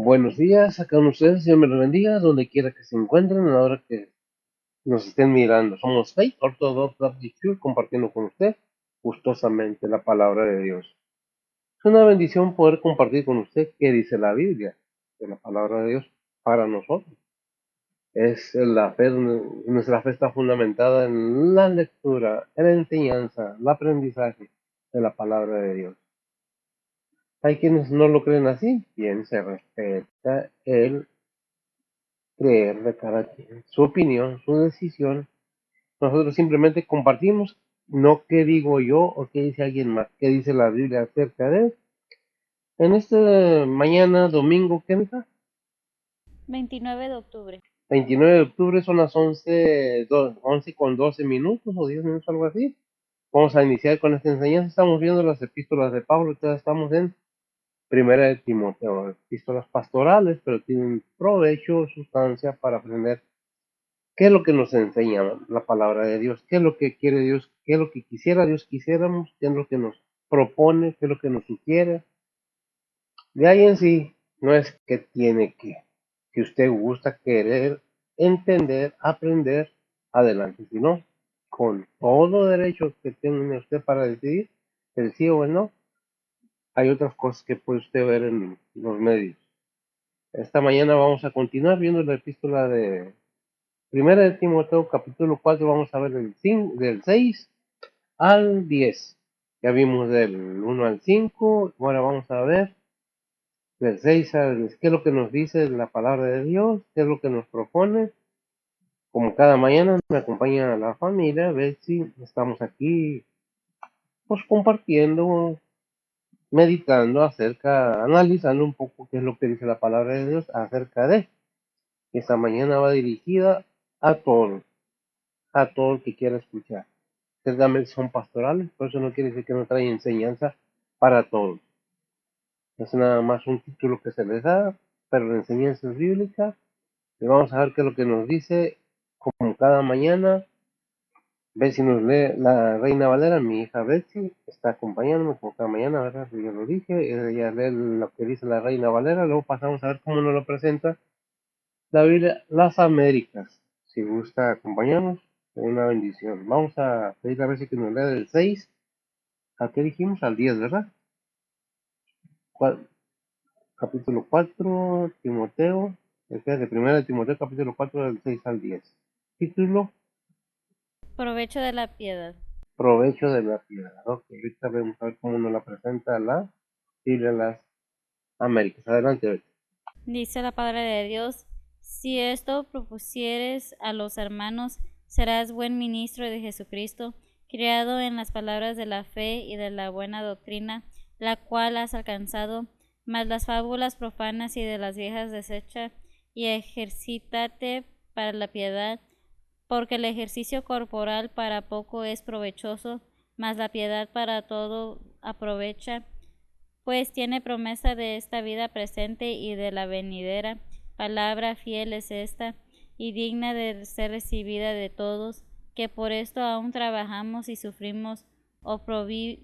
Buenos días, acá con ustedes, Dios me los bendiga, donde quiera que se encuentren, a la hora que nos estén mirando. Somos Faith Orthodox Baptist Church, compartiendo con usted gustosamente la palabra de Dios. Es una bendición poder compartir con usted qué dice la Biblia, de la palabra de Dios para nosotros. Es la fe, nuestra fe está fundamentada en la lectura, en la enseñanza, el aprendizaje de la palabra de Dios. Hay quienes no lo creen así, bien se respeta el creer de cada quien, su opinión, su decisión. Nosotros simplemente compartimos, no qué digo yo o qué dice alguien más, qué dice la Biblia acerca de él. En este mañana, domingo, ¿qué día? 29 de octubre. 29 de octubre, son las 11 con 12 minutos o 10 minutos, algo así. Vamos a iniciar con esta enseñanza. Estamos viendo las epístolas de Pablo, ya estamos en Primera de Timoteo, epístolas pastorales, pero tienen provecho, sustancia para aprender qué es lo que nos enseña la palabra de Dios, qué es lo que quiere Dios, qué es lo que quisiera Dios quisiéramos, qué es lo que nos propone, qué es lo que nos sugiere. De ahí en sí, no es que tiene que, si usted gusta querer entender, aprender, adelante, sino con todo derecho que tiene usted para decidir el sí o el no. Hay otras cosas que puede usted ver en los medios. Esta mañana vamos a continuar viendo la epístola de Primera de Timoteo, capítulo 4. Vamos a ver del 6 al 10. Ya vimos del 1 al 5, ahora vamos a ver del 6 al 10. ¿Qué es lo que nos dice la palabra de Dios? ¿Qué es lo que nos propone? Como cada mañana me acompaña la familia, a ver si estamos aquí, pues compartiendo, meditando acerca, analizando un poco qué es lo que dice la palabra de Dios acerca de. Esta mañana va dirigida a todos, a todo el que quiera escuchar. Ciertamente son pastorales, por eso no quiere decir que no trae enseñanza para todos. Es nada más un título que se les da, pero la enseñanza es bíblica. Y vamos a ver qué es lo que nos dice, como cada mañana. Ve si nos lee la Reina Valera, mi hija Betsy, está acompañándome como cada mañana, ¿verdad? Yo lo dije, ella lee lo que dice la Reina Valera, luego pasamos a ver cómo nos lo presenta la Biblia, las Américas. Si gusta acompañarnos, una bendición. Vamos a pedir a ver si nos lee del 6. ¿A qué dijimos? Al 10, ¿verdad? Capítulo 4, Timoteo, de primera de Timoteo, capítulo 4, del 6 al 10. Título, Provecho de la piedad. provecho de la piedad. Ok, ahorita vamos a ver cómo nos la presenta la Biblia de las Américas. Adelante, Betty. Dice la palabra de Dios, si esto propusieres a los hermanos, serás buen ministro de Jesucristo, criado en las palabras de la fe y de la buena doctrina, la cual has alcanzado, mas las fábulas profanas y de las viejas desecha, y ejercítate para la piedad, porque el ejercicio corporal para poco es provechoso, mas la piedad para todo aprovecha, pues tiene promesa de esta vida presente y de la venidera. Palabra fiel es esta, y digna de ser recibida de todos, que por esto aún trabajamos y sufrimos Oprobios.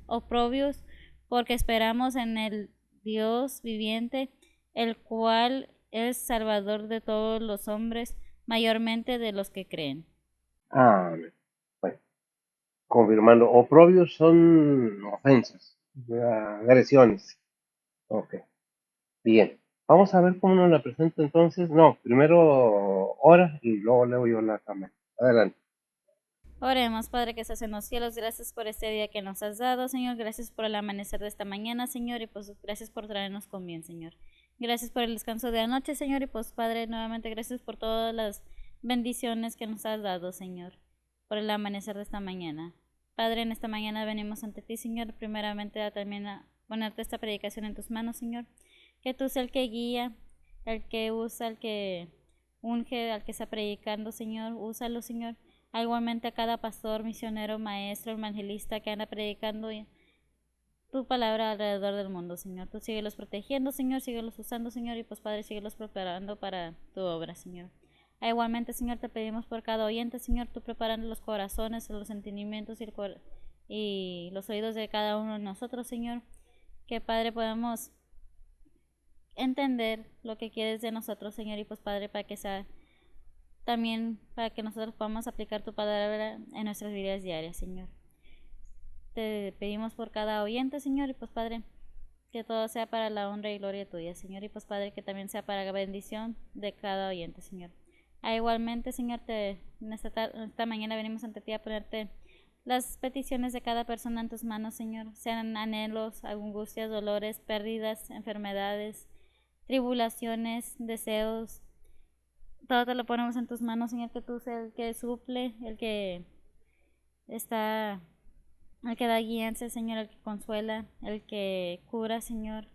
oprobios, porque esperamos en el Dios viviente, el cual es Salvador de todos los hombres, mayormente de los que creen. Amén. Bueno, confirmando, oprobios son ofensas, agresiones. Ok, bien. Vamos a ver cómo nos la presenta entonces. No, primero ora y luego leo yo la cámara. Adelante. Oremos, Padre que estás en los cielos, gracias por este día que nos has dado, Señor, gracias por el amanecer de esta mañana, Señor, y pues gracias por traernos con bien, Señor. Gracias por el descanso de anoche, Señor, y pues Padre, nuevamente gracias por todas las bendiciones que nos has dado, Señor, por el amanecer de esta mañana. Padre, en esta mañana venimos ante ti, Señor, primeramente también a ponerte esta predicación en tus manos, Señor, que tú seas el que guía, el que usa, el que unge, al que está predicando, Señor, úsalo, Señor, igualmente a cada pastor, misionero, maestro, evangelista que anda predicando tu palabra alrededor del mundo, Señor. Tú síguelos protegiendo, Señor, síguelos usando, Señor, y pues Padre, síguelos preparando para tu obra, Señor. Igualmente, Señor, te pedimos por cada oyente, Señor, tú preparando los corazones, los sentimientos y los oídos de cada uno de nosotros, Señor, que Padre podamos entender lo que quieres de nosotros, Señor, y pues Padre, para que sea también para que nosotros podamos aplicar tu palabra en nuestras vidas diarias, Señor. Te pedimos por cada oyente, Señor, y pues Padre, que todo sea para la honra y gloria tuya, Señor, y pues Padre, que también sea para la bendición de cada oyente, Señor. Igualmente, Señor, esta mañana venimos ante ti a ponerte las peticiones de cada persona en tus manos, Señor, sean anhelos, angustias, dolores, pérdidas, enfermedades, tribulaciones, deseos. Todo te lo ponemos en tus manos, Señor, que tú seas el que suple, está, el que da guianza, Señor, el que consuela, el que cura, Señor.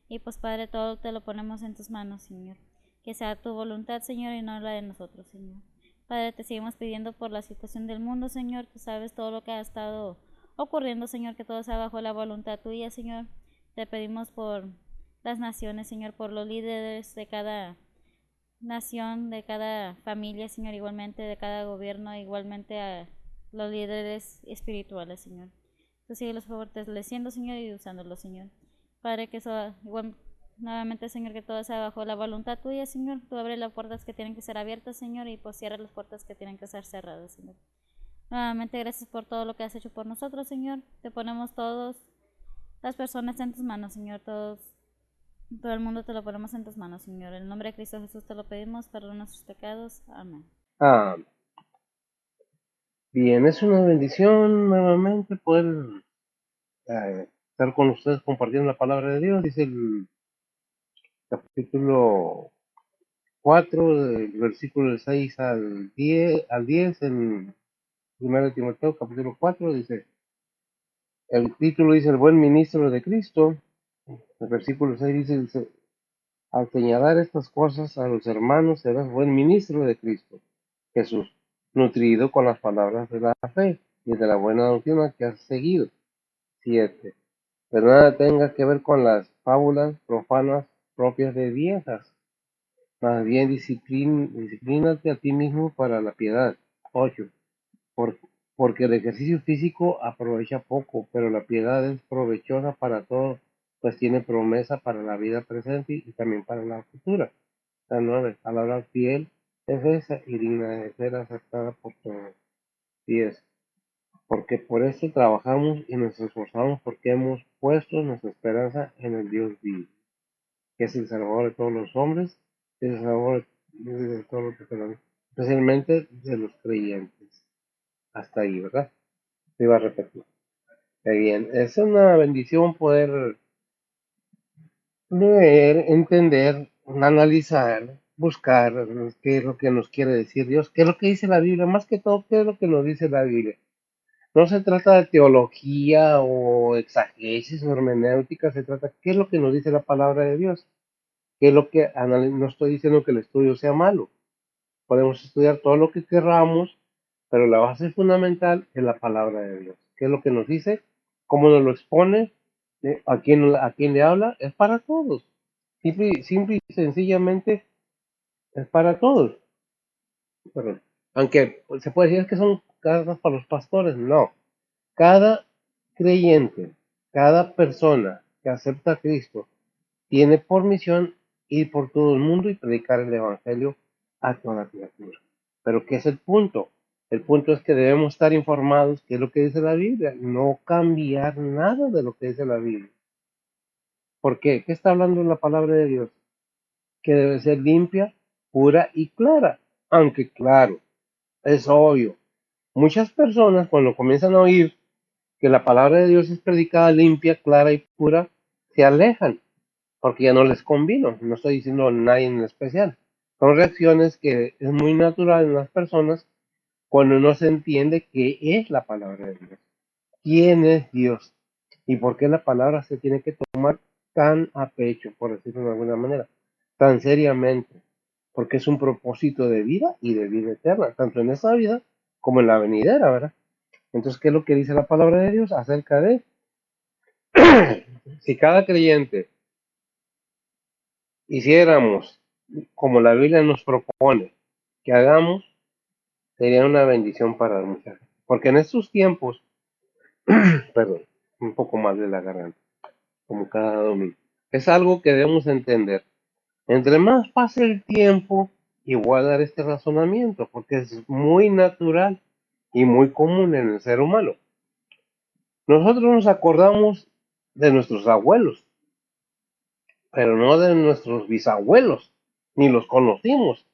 Y pues, Padre, todo te lo ponemos en tus manos, Señor. Que sea tu voluntad, Señor, y no la de nosotros, Señor. Padre, te seguimos pidiendo por la situación del mundo, Señor. Tú sabes todo lo que ha estado ocurriendo, Señor, que todo sea bajo la voluntad tuya, Señor. Te pedimos por las naciones, Señor, por los líderes de cada nación, de cada familia, Señor, igualmente de cada gobierno, igualmente a los líderes espirituales, Señor. Tú sigue los fortaleciendo, Señor, y usándolos, Señor. Padre, que eso, igual, nuevamente, Señor, que todo sea bajo la voluntad tuya, Señor. Tú abre las puertas que tienen que ser abiertas, Señor, y pues cierra las puertas que tienen que ser cerradas, Señor. Nuevamente, gracias por todo lo que has hecho por nosotros, Señor. Te ponemos todas las personas en tus manos, Señor. Todo el mundo te lo ponemos en tus manos, Señor. En el nombre de Cristo Jesús te lo pedimos, perdona nuestros pecados. Amén. Ah, bien, es una bendición nuevamente poder estar con ustedes compartiendo la palabra de Dios. Dice el capítulo 4, del versículo 6 al 10 en 1 Timoteo, capítulo 4, dice, el título dice, el buen ministro de Cristo. El versículo 6 dice, al señalar estas cosas a los hermanos, serás buen ministro de Cristo Jesús, nutrido con las palabras de la fe y de la buena doctrina que has seguido. 7. Pero nada tenga que ver con las fábulas profanas propias de viejas. Más bien disciplínate a ti mismo para la piedad. 8. Por- porque el ejercicio físico aprovecha poco, pero la piedad es provechosa para todo, pues tiene promesa para la vida presente y también para la futura. La 9. Palabra fiel es esa y digna de ser aceptada por todos. 10. Porque por eso trabajamos y nos esforzamos porque hemos puesto nuestra esperanza en el Dios vivo, que es el Salvador de todos los hombres, es el Salvador de todos los pecadores, especialmente de los creyentes. Hasta ahí, ¿verdad? Te iba a repetir. Bien, es una bendición poder leer, entender, analizar, buscar qué es lo que nos quiere decir Dios, qué es lo que dice la Biblia, más que todo, qué es lo que nos dice la Biblia. No se trata de teología o exagesis o hermenéutica, se trata de qué es lo que nos dice la palabra de Dios, qué es lo que no estoy diciendo que el estudio sea malo, podemos estudiar todo lo que querramos, pero la base fundamental es la palabra de Dios, qué es lo que nos dice, cómo nos lo expone, a quién le habla, es para todos, simple y sencillamente es para todos. Perdón. Aunque se puede decir que son cartas para los pastores, no. Cada creyente, cada persona que acepta a Cristo, tiene por misión ir por todo el mundo y predicar el Evangelio a toda criatura. Pero ¿qué es el punto? El punto es que debemos estar informados qué es lo que dice la Biblia, no cambiar nada de lo que dice la Biblia. ¿Por qué? ¿Qué está hablando la palabra de Dios? Que debe ser limpia, pura y clara. Aunque claro, es obvio. Muchas personas cuando comienzan a oír que la palabra de Dios es predicada limpia, clara y pura, se alejan, porque ya no les convino. No estoy diciendo a nadie en especial. Son reacciones que es muy natural en las personas cuando no se entiende qué es la palabra de Dios, quién es Dios y por qué la palabra se tiene que tomar tan a pecho, por decirlo de alguna manera, tan seriamente, porque es un propósito de vida y de vida eterna, tanto en esta vida como en la venidera, ¿verdad? Entonces, ¿qué es lo que dice la palabra de Dios acerca de si cada creyente hiciéramos como la Biblia nos propone que hagamos, sería una bendición para mucha gente? Porque en estos tiempos, perdón, un poco más de la garganta, como cada domingo, es algo que debemos entender. Entre más pase el tiempo, y voy a dar este razonamiento, porque es muy natural y muy común en el ser humano. Nosotros nos acordamos de nuestros abuelos, pero no de nuestros bisabuelos, ni los conocimos,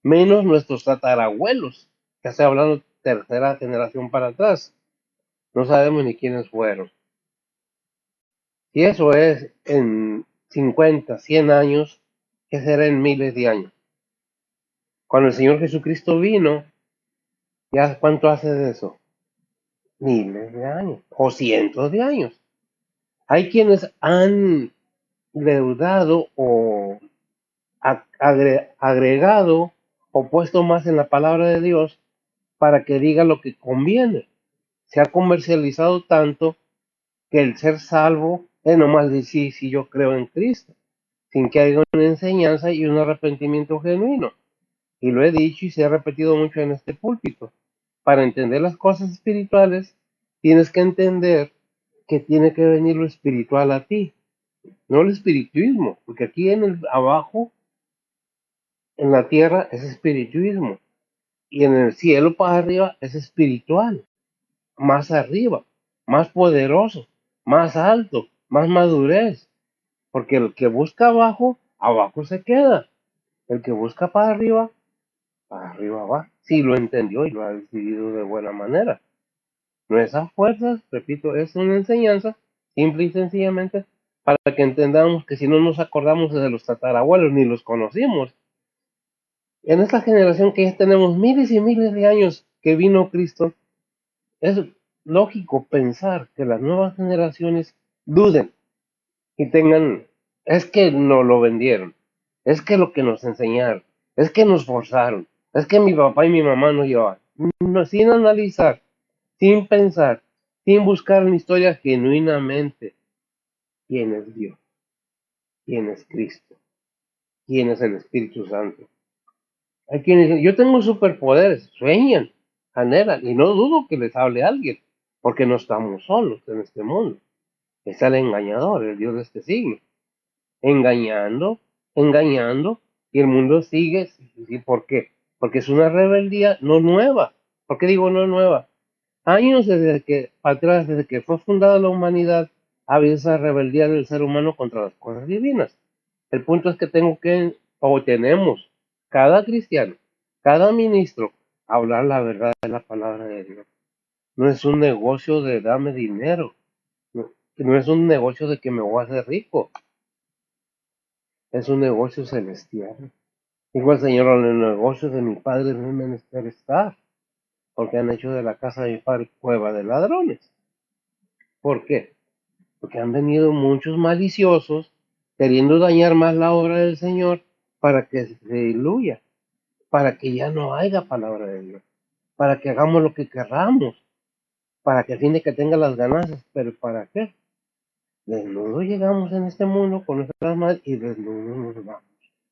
menos nuestros tatarabuelos, que estoy hablando tercera generación para atrás. No sabemos ni quiénes fueron. Y eso es en 50, 100 años, que será en miles de años. Cuando el Señor Jesucristo vino, ¿ya cuánto hace de eso? Miles de años o cientos de años. Hay quienes han deudado o agregado o puesto más en la palabra de Dios para que diga lo que conviene. Se ha comercializado tanto que el ser salvo es nomás decir si yo creo en Cristo, sin que haya una enseñanza y un arrepentimiento genuino. Y lo he dicho y se ha repetido mucho en este púlpito. Para entender las cosas espirituales, tienes que entender que tiene que venir lo espiritual a ti, no el espiritismo, porque aquí en el abajo, en la tierra, es espiritismo, y en el cielo para arriba es espiritual, más arriba, más poderoso, más alto, más madurez, porque el que busca abajo, abajo se queda, el que busca para arriba va, si lo entendió y lo ha decidido de buena manera. No es a fuerzas, repito, es una enseñanza, simple y sencillamente, para que entendamos que si no nos acordamos de los tatarabuelos ni los conocimos, en esta generación que ya tenemos miles y miles de años que vino Cristo, es lógico pensar que las nuevas generaciones duden y tengan, es que nos lo vendieron, es que lo que nos enseñaron, es que nos forzaron, es que mi papá y mi mamá nos llevaban, no, sin analizar, sin pensar, sin buscar en la historia genuinamente quién es Dios, quién es Cristo, quién es el Espíritu Santo. Hay quienes dicen, yo tengo superpoderes, sueñan, anhelan, y no dudo que les hable alguien, porque no estamos solos en este mundo. Está el engañador, el Dios de este siglo, engañando, engañando, y el mundo sigue. ¿Sí? ¿Por qué? Porque es una rebeldía no nueva. ¿Por qué digo no nueva? Años desde que, atrás, desde que fue fundada la humanidad, ha habido esa rebeldía del ser humano contra las cosas divinas. El punto es que o tenemos, cada cristiano, cada ministro, hablar la verdad de la palabra de Dios. No es un negocio de dame dinero, no es un negocio de que me voy a hacer rico, es un negocio celestial. Igual, Señor, en el negocio de mi Padre no es menester estar, porque han hecho de la casa de mi Padre cueva de ladrones. ¿Por qué? Porque han venido muchos maliciosos queriendo dañar más la obra del Señor para que se diluya, para que ya no haya palabra de Dios, para que hagamos lo que querramos, para que a fin de que tenga las ganancias, pero ¿para qué? Desnudo llegamos en este mundo con nuestras madres y desnudos nos vamos,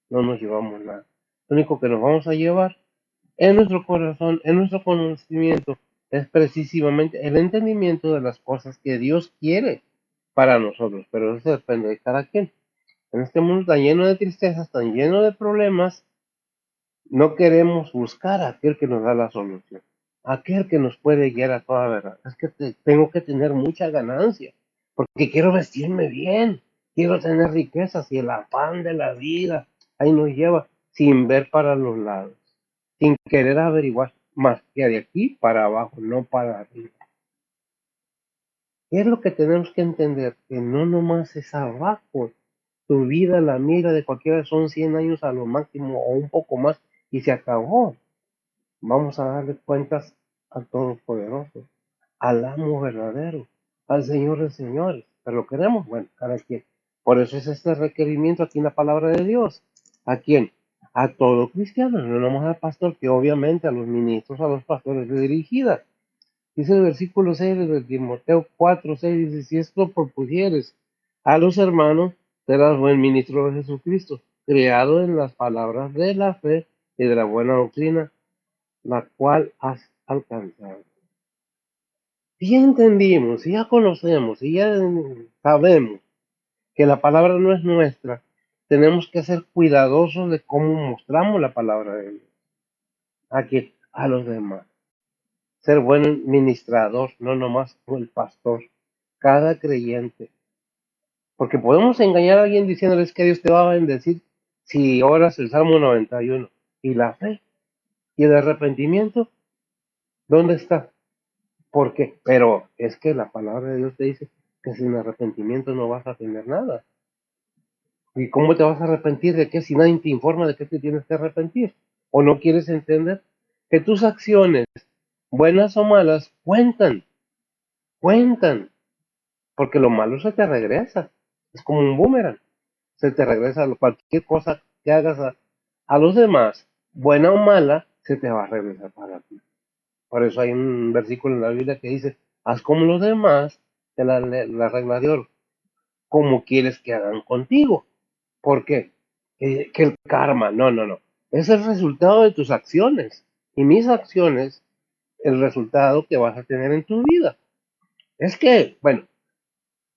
no nos llevamos nada. Lo único que nos vamos a llevar en nuestro corazón, en nuestro conocimiento, es precisamente el entendimiento de las cosas que Dios quiere para nosotros, pero eso depende de cada quien. En este mundo tan lleno de tristezas, tan lleno de problemas, no queremos buscar a aquel que nos da la solución, aquel que nos puede guiar a toda verdad. Es que tengo que tener mucha ganancia, porque quiero vestirme bien, quiero tener riquezas y el afán de la vida ahí nos lleva sin ver para los lados, sin querer averiguar más que de aquí para abajo, no para arriba. ¿Qué es lo que tenemos que entender? Que no nomás es abajo. Tu vida, la mira de cualquiera son 100 años a lo máximo o un poco más y se acabó. Vamos a darle cuentas al Todopoderoso, al Amo verdadero, al Señor de señores. ¿Pero lo queremos? Bueno, cada quien. Por eso es este requerimiento aquí en la palabra de Dios. ¿A quién? A todo cristiano, no nomás al pastor, que obviamente a los ministros, a los pastores es dirigida. Dice el versículo 6 de Timoteo 4, 6, dice, si esto propusieres a los hermanos, serás buen ministro de Jesucristo, creado en las palabras de la fe y de la buena doctrina, la cual has alcanzado. Si ya entendimos, si ya conocemos, si ya sabemos que la palabra no es nuestra, tenemos que ser cuidadosos de cómo mostramos la palabra de Dios a los demás. Ser buen ministrador, no nomás el pastor, cada creyente. Porque podemos engañar a alguien diciéndoles que Dios te va a bendecir si oras el Salmo 91. ¿Y la fe? ¿Y el arrepentimiento? ¿Dónde está? ¿Por qué? Pero es que la palabra de Dios te dice que sin arrepentimiento no vas a tener nada. ¿Y cómo te vas a arrepentir de qué si nadie te informa de qué te tienes que arrepentir? ¿O no quieres entender que tus acciones, buenas o malas, cuentan? Porque lo malo se te regresa. Es como un boomerang. Se te regresa cualquier cosa que hagas a los demás, buena o mala, se te va a regresar para ti. Por eso hay un versículo en la Biblia que dice, haz como los demás, de la regla de oro, como quieres que hagan contigo. ¿Por qué? Que el karma, no. Es el resultado de tus acciones. Y mis acciones, el resultado que vas a tener en tu vida. Es que, bueno,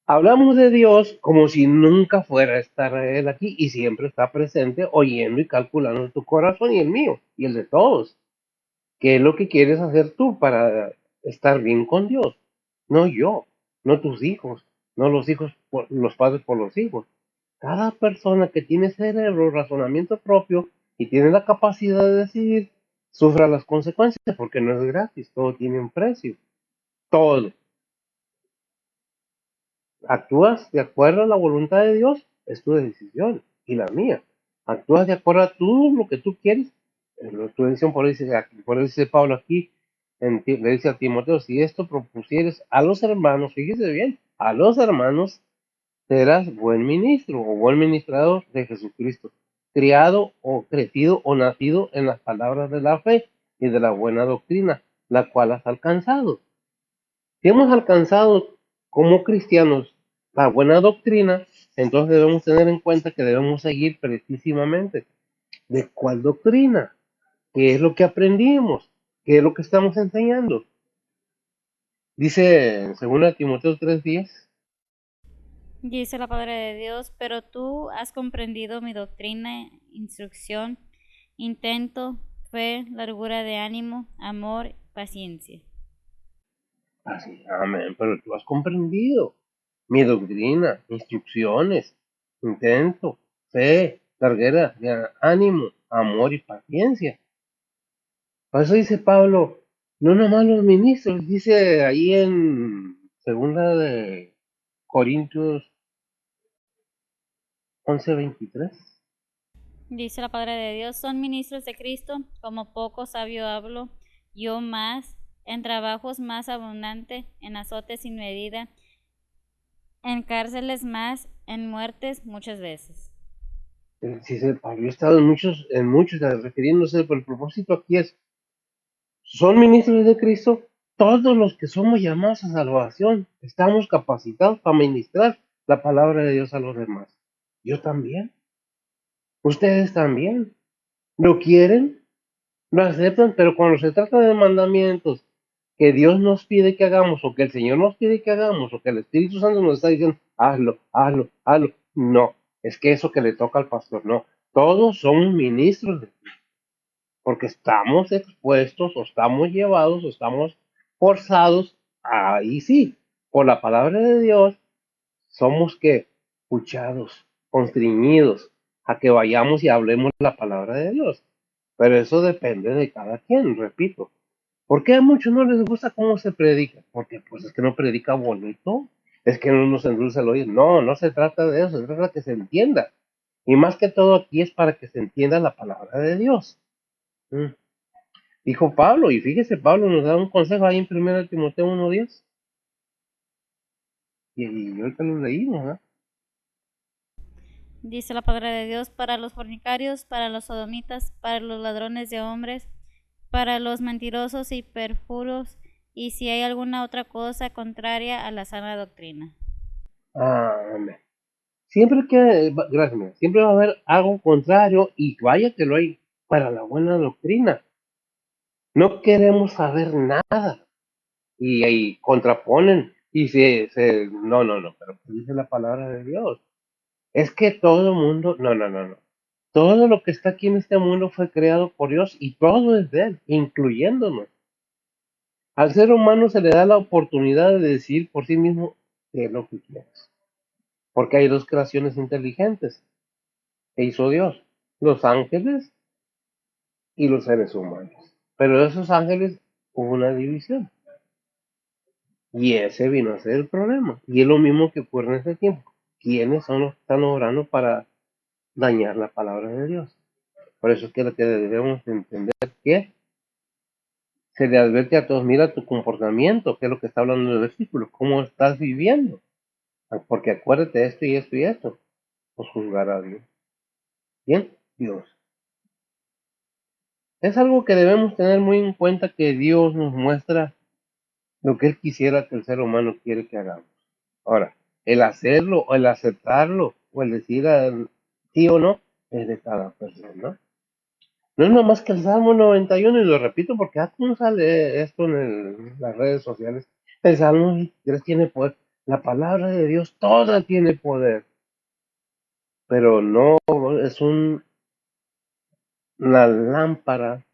hablamos de Dios como si nunca fuera a estar Él aquí y siempre está presente, oyendo y calculando tu corazón y el mío y el de todos. ¿Qué es lo que quieres hacer tú para estar bien con Dios? No yo, no tus hijos, no los hijos, los padres por los hijos. Cada persona que tiene cerebro, razonamiento propio y tiene la capacidad de decidir, sufra las consecuencias porque no es gratis, todo tiene un precio, todo. Actúas de acuerdo a la voluntad de Dios, es tu decisión y la mía. Actúas de acuerdo a todo lo que tú quieres, es tu decisión. Por eso dice Pablo aquí, le dice a Timoteo, si esto propusieres a los hermanos, fíjese bien, a los hermanos serás buen ministro o buen ministrador de Jesucristo, criado o crecido o nacido en las palabras de la fe y de la buena doctrina, la cual has alcanzado. Si hemos alcanzado como cristianos la buena doctrina, entonces debemos tener en cuenta que debemos seguir precisamente. ¿De cuál doctrina? ¿Qué es lo que aprendimos? ¿Qué es lo que estamos enseñando? Dice en 2 Timoteo 3:10. Dice la palabra de Dios, pero tú has comprendido mi doctrina, instrucción, intento, fe, largura de ánimo, amor, paciencia. Así, amén, pero tú has comprendido mi doctrina, instrucciones, intento, fe, larguera de ánimo, amor y paciencia. Por eso dice Pablo, no nomás los ministros, dice ahí en segunda de Corintios 11:23. Dice la palabra de Dios, son ministros de Cristo, como poco sabio hablo, yo más, en trabajos más abundante, en azotes sin medida, en cárceles más, en muertes muchas veces. Dice Pablo, he estado en muchos, refiriéndose, pero el propósito aquí es, son ministros de Cristo, todos los que somos llamados a salvación, estamos capacitados para ministrar la palabra de Dios a los demás. Yo también, ustedes también, ¿lo quieren? Lo aceptan, pero cuando se trata de mandamientos que Dios nos pide que hagamos, o que el Señor nos pide que hagamos, o que el Espíritu Santo nos está diciendo, hazlo, no, es que eso que le toca al pastor, no, todos somos ministros, porque estamos expuestos, o estamos llevados, o estamos forzados, ahí sí, por la palabra de Dios, somos que escuchados, constriñidos, a que vayamos y hablemos la palabra de Dios. Pero eso depende de cada quien, repito. ¿Por qué a muchos no les gusta cómo se predica? Porque pues es que no predica bonito, es que no nos endulza el oído. No, no se trata de eso, se trata de que se entienda. Y más que todo aquí es para que se entienda la palabra de Dios. Mm. Dijo Pablo, y fíjese, Pablo nos da un consejo ahí en 1 Timoteo 1:10. Y ahorita lo leímos, ¿no? Dice la palabra de Dios, para los fornicarios, para los sodomitas, para los ladrones de hombres, para los mentirosos y perjuros, y si hay alguna otra cosa contraria a la sana doctrina. Amén. Gracias, mira, siempre va a haber algo contrario y vaya que lo hay para la buena doctrina. No queremos saber nada y ahí contraponen y no, pero dice la palabra de Dios. Es que todo el mundo, no, no, no, no. Todo lo que está aquí en este mundo fue creado por Dios y todo es de Él, incluyéndonos. Al ser humano se le da la oportunidad de decidir por sí mismo qué es lo que quieres. Porque hay dos creaciones inteligentes que hizo Dios, los ángeles y los seres humanos. Pero de esos ángeles hubo una división. Y ese vino a ser el problema. Y es lo mismo que ocurre en este tiempo. ¿Quiénes son los que están obrando para dañar la palabra de Dios? Por eso es que lo que debemos entender que se le advierte a todos, mira tu comportamiento, que es lo que está hablando el versículo, cómo estás viviendo. Porque acuérdate de esto y esto y esto, pues juzgar a Dios. Bien, Dios. Es algo que debemos tener muy en cuenta que Dios nos muestra lo que Él quisiera que el ser humano quiere que hagamos. Ahora, el hacerlo, o el aceptarlo, o el decir sí o no, es de cada persona. No es nomás que el Salmo 91, y lo repito porque no sale esto en las redes sociales. El Salmo 23 tiene poder. La palabra de Dios toda tiene poder, pero no es una lámpara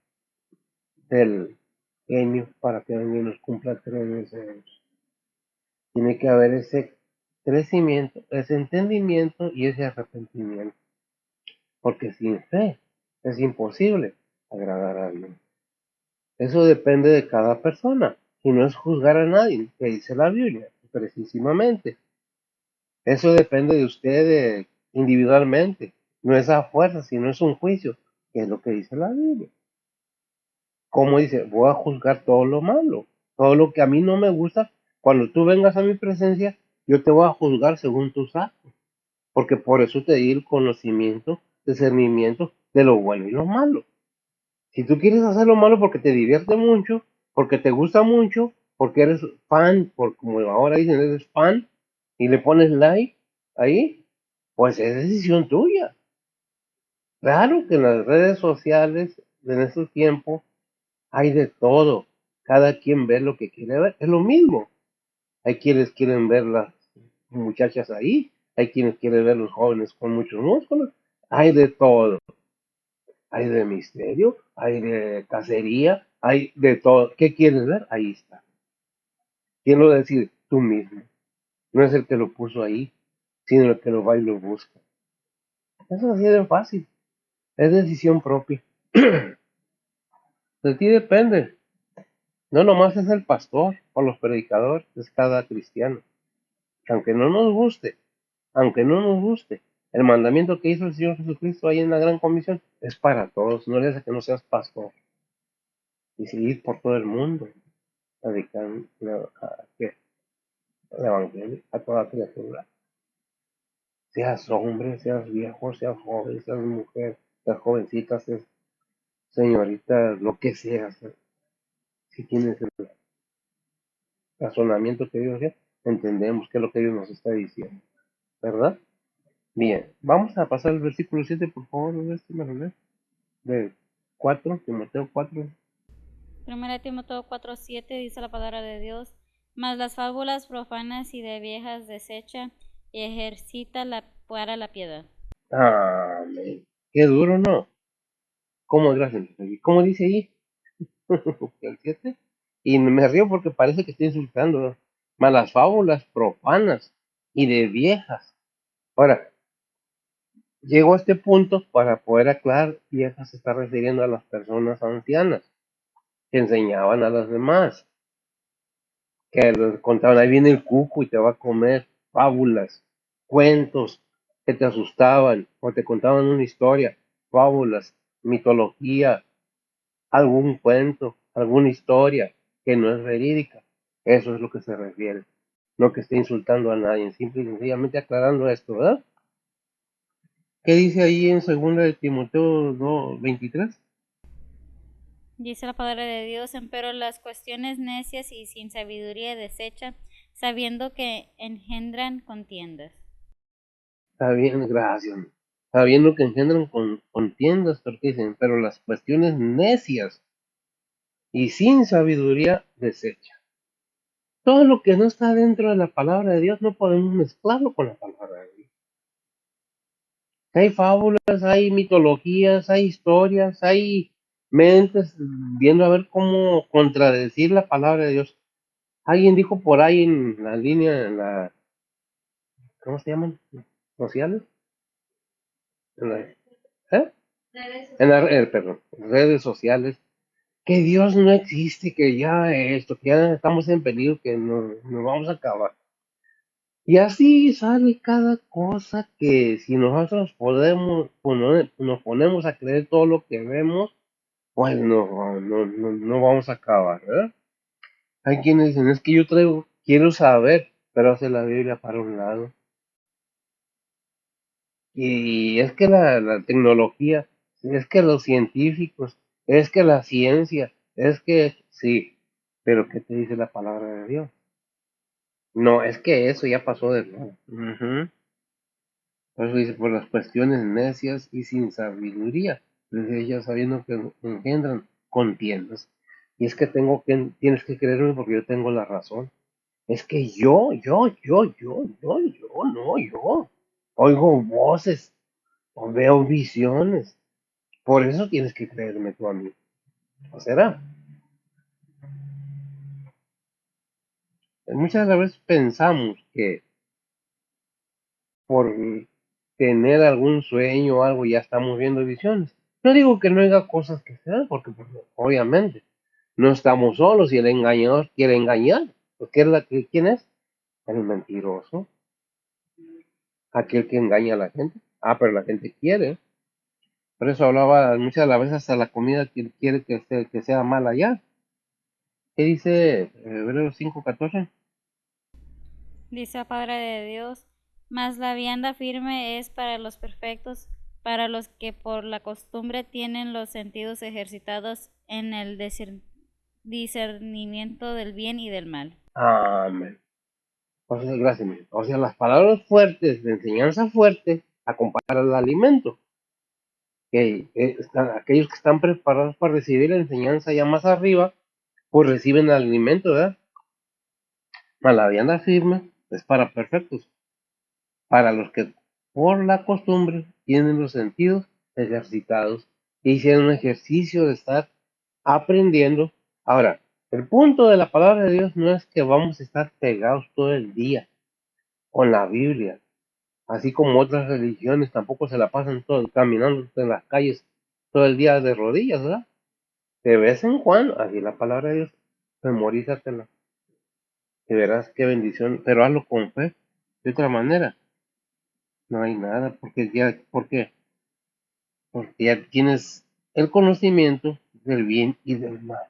del genio para que alguien nos cumpla 3 deseos. Tiene que haber ese crecimiento, ese entendimiento y ese arrepentimiento, porque sin fe es imposible agradar a Dios. Eso depende de cada persona y no es juzgar a nadie, que dice la Biblia, precisamente. Eso depende de usted individualmente, no es a fuerza, sino es un juicio, que es lo que dice la Biblia. Como dice, voy a juzgar todo lo malo, todo lo que a mí no me gusta. Cuando tú vengas a mi presencia, yo te voy a juzgar según tus actos, porque por eso te di el conocimiento, discernimiento de lo bueno y lo malo. Si tú quieres hacer lo malo porque te divierte mucho, porque te gusta mucho, porque eres fan, por como ahora dicen, eres fan, y le pones like ahí, pues es decisión tuya. Claro que en las redes sociales, en estos tiempos, hay de todo. Cada quien ve lo que quiere ver. Es lo mismo. Hay quienes quieren ver las muchachas ahí. Hay quienes quieren ver los jóvenes con muchos músculos. Hay de todo. Hay de misterio. Hay de cacería. Hay de todo. ¿Qué quieres ver? Ahí está. ¿Quién lo decide? Tú mismo. No es el que lo puso ahí, sino el que lo va y lo busca. Eso es así de fácil. Es decisión propia. De ti depende. No nomás es el pastor o los predicadores, es cada cristiano. Aunque no nos guste, aunque no nos guste, el mandamiento que hizo el Señor Jesucristo ahí en la gran comisión es para todos. No le hace que no seas pastor y seguir por todo el mundo, predicando el evangelio a toda criatura. Seas hombre, seas viejo, seas joven, seas mujer, seas jovencita, seas señorita, lo que seas. Si tienes el razonamiento que Dios da, entendemos qué es lo que Dios nos está diciendo, ¿verdad? Bien, vamos a pasar al versículo 7, por favor, me lo lees. De 4, Timoteo 4. Primera Timoteo 4:7 dice la palabra de Dios, mas las fábulas profanas y de viejas desecha y ejercita para la piedad. Amén. Qué duro, ¿no? ¿Cómo gracias? ¿Cómo dice ahí? El 7. Y me río porque parece que estoy insultando, ¿no? Mas las fábulas profanas y de viejas. Ahora, llego a este punto para poder aclarar, viejas se está refiriendo a las personas ancianas que enseñaban a las demás, que les contaban, ahí viene el cuco y te va a comer, fábulas, cuentos que te asustaban, o te contaban una historia, fábulas, mitología, algún cuento, alguna historia que no es verídica. Eso es lo que se refiere. No que esté insultando a nadie, simple y sencillamente aclarando esto, ¿verdad? ¿Qué dice ahí en 2 de Timoteo 2:23? Dice la palabra de Dios, empero las cuestiones necias y sin sabiduría desecha, sabiendo que engendran contiendas. Está bien, gracias. Sabiendo que engendran contiendas, porque dicen, pero las cuestiones necias y sin sabiduría desecha. Todo lo que no está dentro de la palabra de Dios no podemos mezclarlo con la palabra de Dios. Hay fábulas, hay mitologías, hay historias, hay mentes viendo a ver cómo contradecir la palabra de Dios. Alguien dijo por ahí en la línea, ¿cómo se llaman? ¿Sociales? En la, ¿eh? Perdón, redes sociales, que Dios no existe, que ya esto, que ya estamos en peligro, que nos vamos a acabar. Y así sale cada cosa que si nosotros nos ponemos a creer todo lo que vemos, pues no vamos a acabar, ¿verdad? Hay quienes dicen, es que quiero saber, pero hace la Biblia para un lado. Y es que la tecnología, es que los científicos, es que la ciencia, es que sí, pero ¿qué te dice la palabra de Dios? No, es que eso ya pasó de moda. Ujú. Por eso dice, por las cuestiones necias y sin sabiduría, desde ellas sabiendo que engendran contiendas. Y es que tienes que creerme porque yo tengo la razón. Es que yo. Oigo voces, o veo visiones. Por eso tienes que creerme tú a mí. ¿O será? Muchas veces pensamos que por tener algún sueño o algo ya estamos viendo visiones. No digo que no haya cosas que se dan, porque pues, obviamente no estamos solos y el engañador quiere engañar. Pues, ¿quién es? El mentiroso, aquel que engaña a la gente. Ah, pero la gente quiere. Por eso hablaba muchas de las veces hasta la comida quiere que sea mala ya. ¿Qué dice Hebreos 5:14? Dice la palabra de Dios, mas la vianda firme es para los perfectos, para los que por la costumbre tienen los sentidos ejercitados en el discernimiento del bien y del mal. Amén. O sea, gracias, mire. O sea, las palabras fuertes, de enseñanza fuerte, a comparar el alimento. Que aquellos que están preparados para recibir la enseñanza ya más arriba, pues reciben el alimento, ¿verdad? Mas la vianda firme es para perfectos, para los que por la costumbre tienen los sentidos ejercitados y hicieron un ejercicio de estar aprendiendo. Ahora, el punto de la palabra de Dios no es que vamos a estar pegados todo el día con la Biblia, así como otras religiones tampoco se la pasan todo caminando en las calles todo el día de rodillas, ¿verdad? De vez en cuando, así la palabra de Dios, memorízatela, y verás qué bendición, pero hazlo con fe. De otra manera, no hay nada, porque ya tienes el conocimiento del bien y del mal.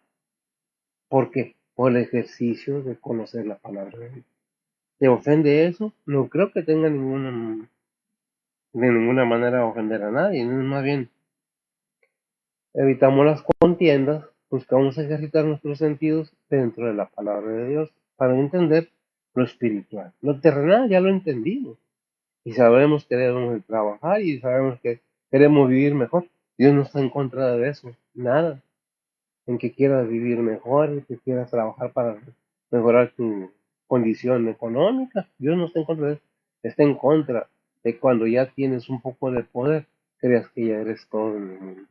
¿Por qué? Por el ejercicio de conocer la palabra de Dios. ¿Te ofende eso? No creo que tenga de ninguna manera ofender a nadie, no es más bien evitamos las contiendas, buscamos ejercitar nuestros sentidos dentro de la palabra de Dios para entender lo espiritual. Lo terrenal ya lo entendimos y sabemos que debemos trabajar y sabemos que queremos vivir mejor. Dios no está en contra de eso, nada. En que quieras vivir mejor, en que quieras trabajar para mejorar tu condición económica, Dios no está en contra de eso. Está en contra de cuando ya tienes un poco de poder, creas que ya eres todo en el mundo,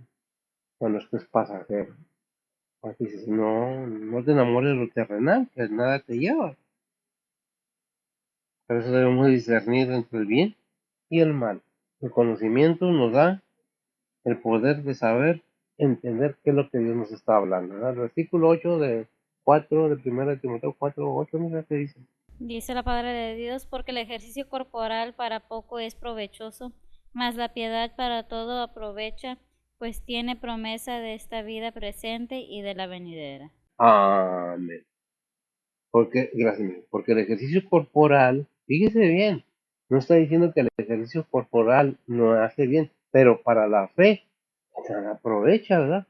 cuando esto es pasajero. Porque dices, no te enamores de lo terrenal, que nada te lleva. Por eso debemos discernir entre el bien y el mal. El conocimiento nos da el poder de saber, entender qué es lo que Dios nos está hablando, ¿verdad? El versículo 8 de 4 de 1 Timoteo 4:8, mira qué dice. Dice la palabra de Dios, porque el ejercicio corporal para poco es provechoso, mas la piedad para todo aprovecha, pues tiene promesa de esta vida presente y de la venidera. Amén. Porque el ejercicio corporal, fíjese bien, no está diciendo que el ejercicio corporal no hace bien, pero para la fe se aprovecha, ¿verdad?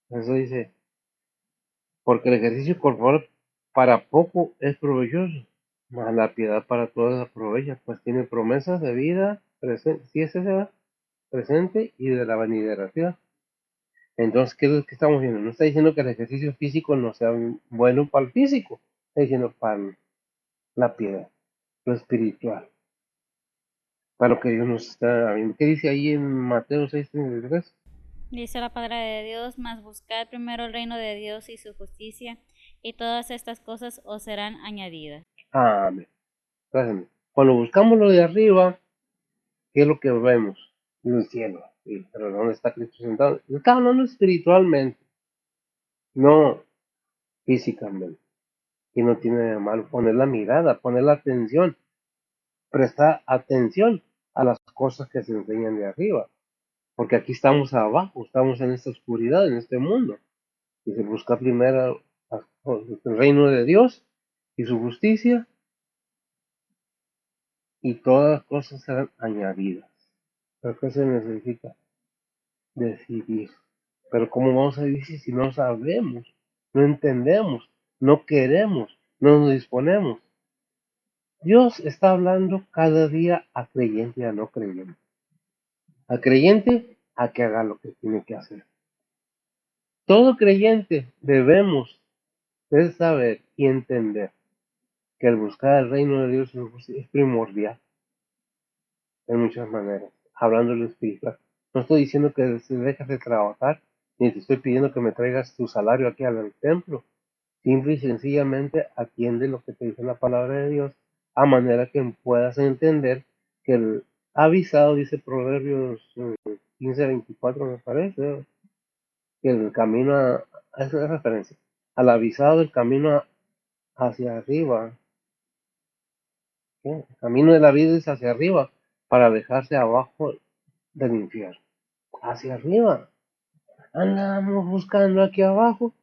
Eso dice, porque el ejercicio corporal para poco es provechoso, mas la piedad para todos aprovecha, pues tiene promesas de vida presente, si es esa, presente y de la venidera, ¿sí? Entonces, ¿qué es lo que estamos viendo? No está diciendo que el ejercicio físico no sea bueno para el físico, está diciendo para la piedad, lo espiritual. para lo que Dios nos está viendo. ¿Qué dice ahí en Mateo 6:33? Dice la palabra de Dios, mas buscad primero el reino de Dios y su justicia, y todas estas cosas os serán añadidas. Amén. Gracias. Cuando buscamos lo de arriba, ¿qué es lo que vemos? El cielo. Sí, pero ¿dónde está Cristo sentado? Está hablando espiritualmente, no físicamente. Y no tiene de malo poner la mirada, poner la atención, prestar atención a las cosas que se enseñan de arriba. Porque aquí estamos abajo, estamos en esta oscuridad, en este mundo. Y se busca primero el reino de Dios y su justicia, y todas las cosas serán añadidas. ¿Pero qué se necesita? Decidir. Pero ¿cómo vamos a decidir si no sabemos, no entendemos, no queremos, no nos disponemos? Dios está hablando cada día a creyente y a no creyente. A creyente a que haga lo que tiene que hacer. Todo creyente debemos de saber y entender que el buscar el reino de Dios es primordial en muchas maneras, hablando de lo espiritual. No estoy diciendo que se dejes de trabajar, ni te estoy pidiendo que me traigas tu salario aquí al templo. Simple y sencillamente atiende lo que te dice la palabra de Dios, a manera que puedas entender que el avisado, dice Proverbios 15:24 me parece, que el camino esa es referencia, al avisado el camino hacia arriba, ¿sí? El camino de la vida es hacia arriba, para dejarse abajo del infierno. Hacia arriba. Andamos buscando aquí abajo.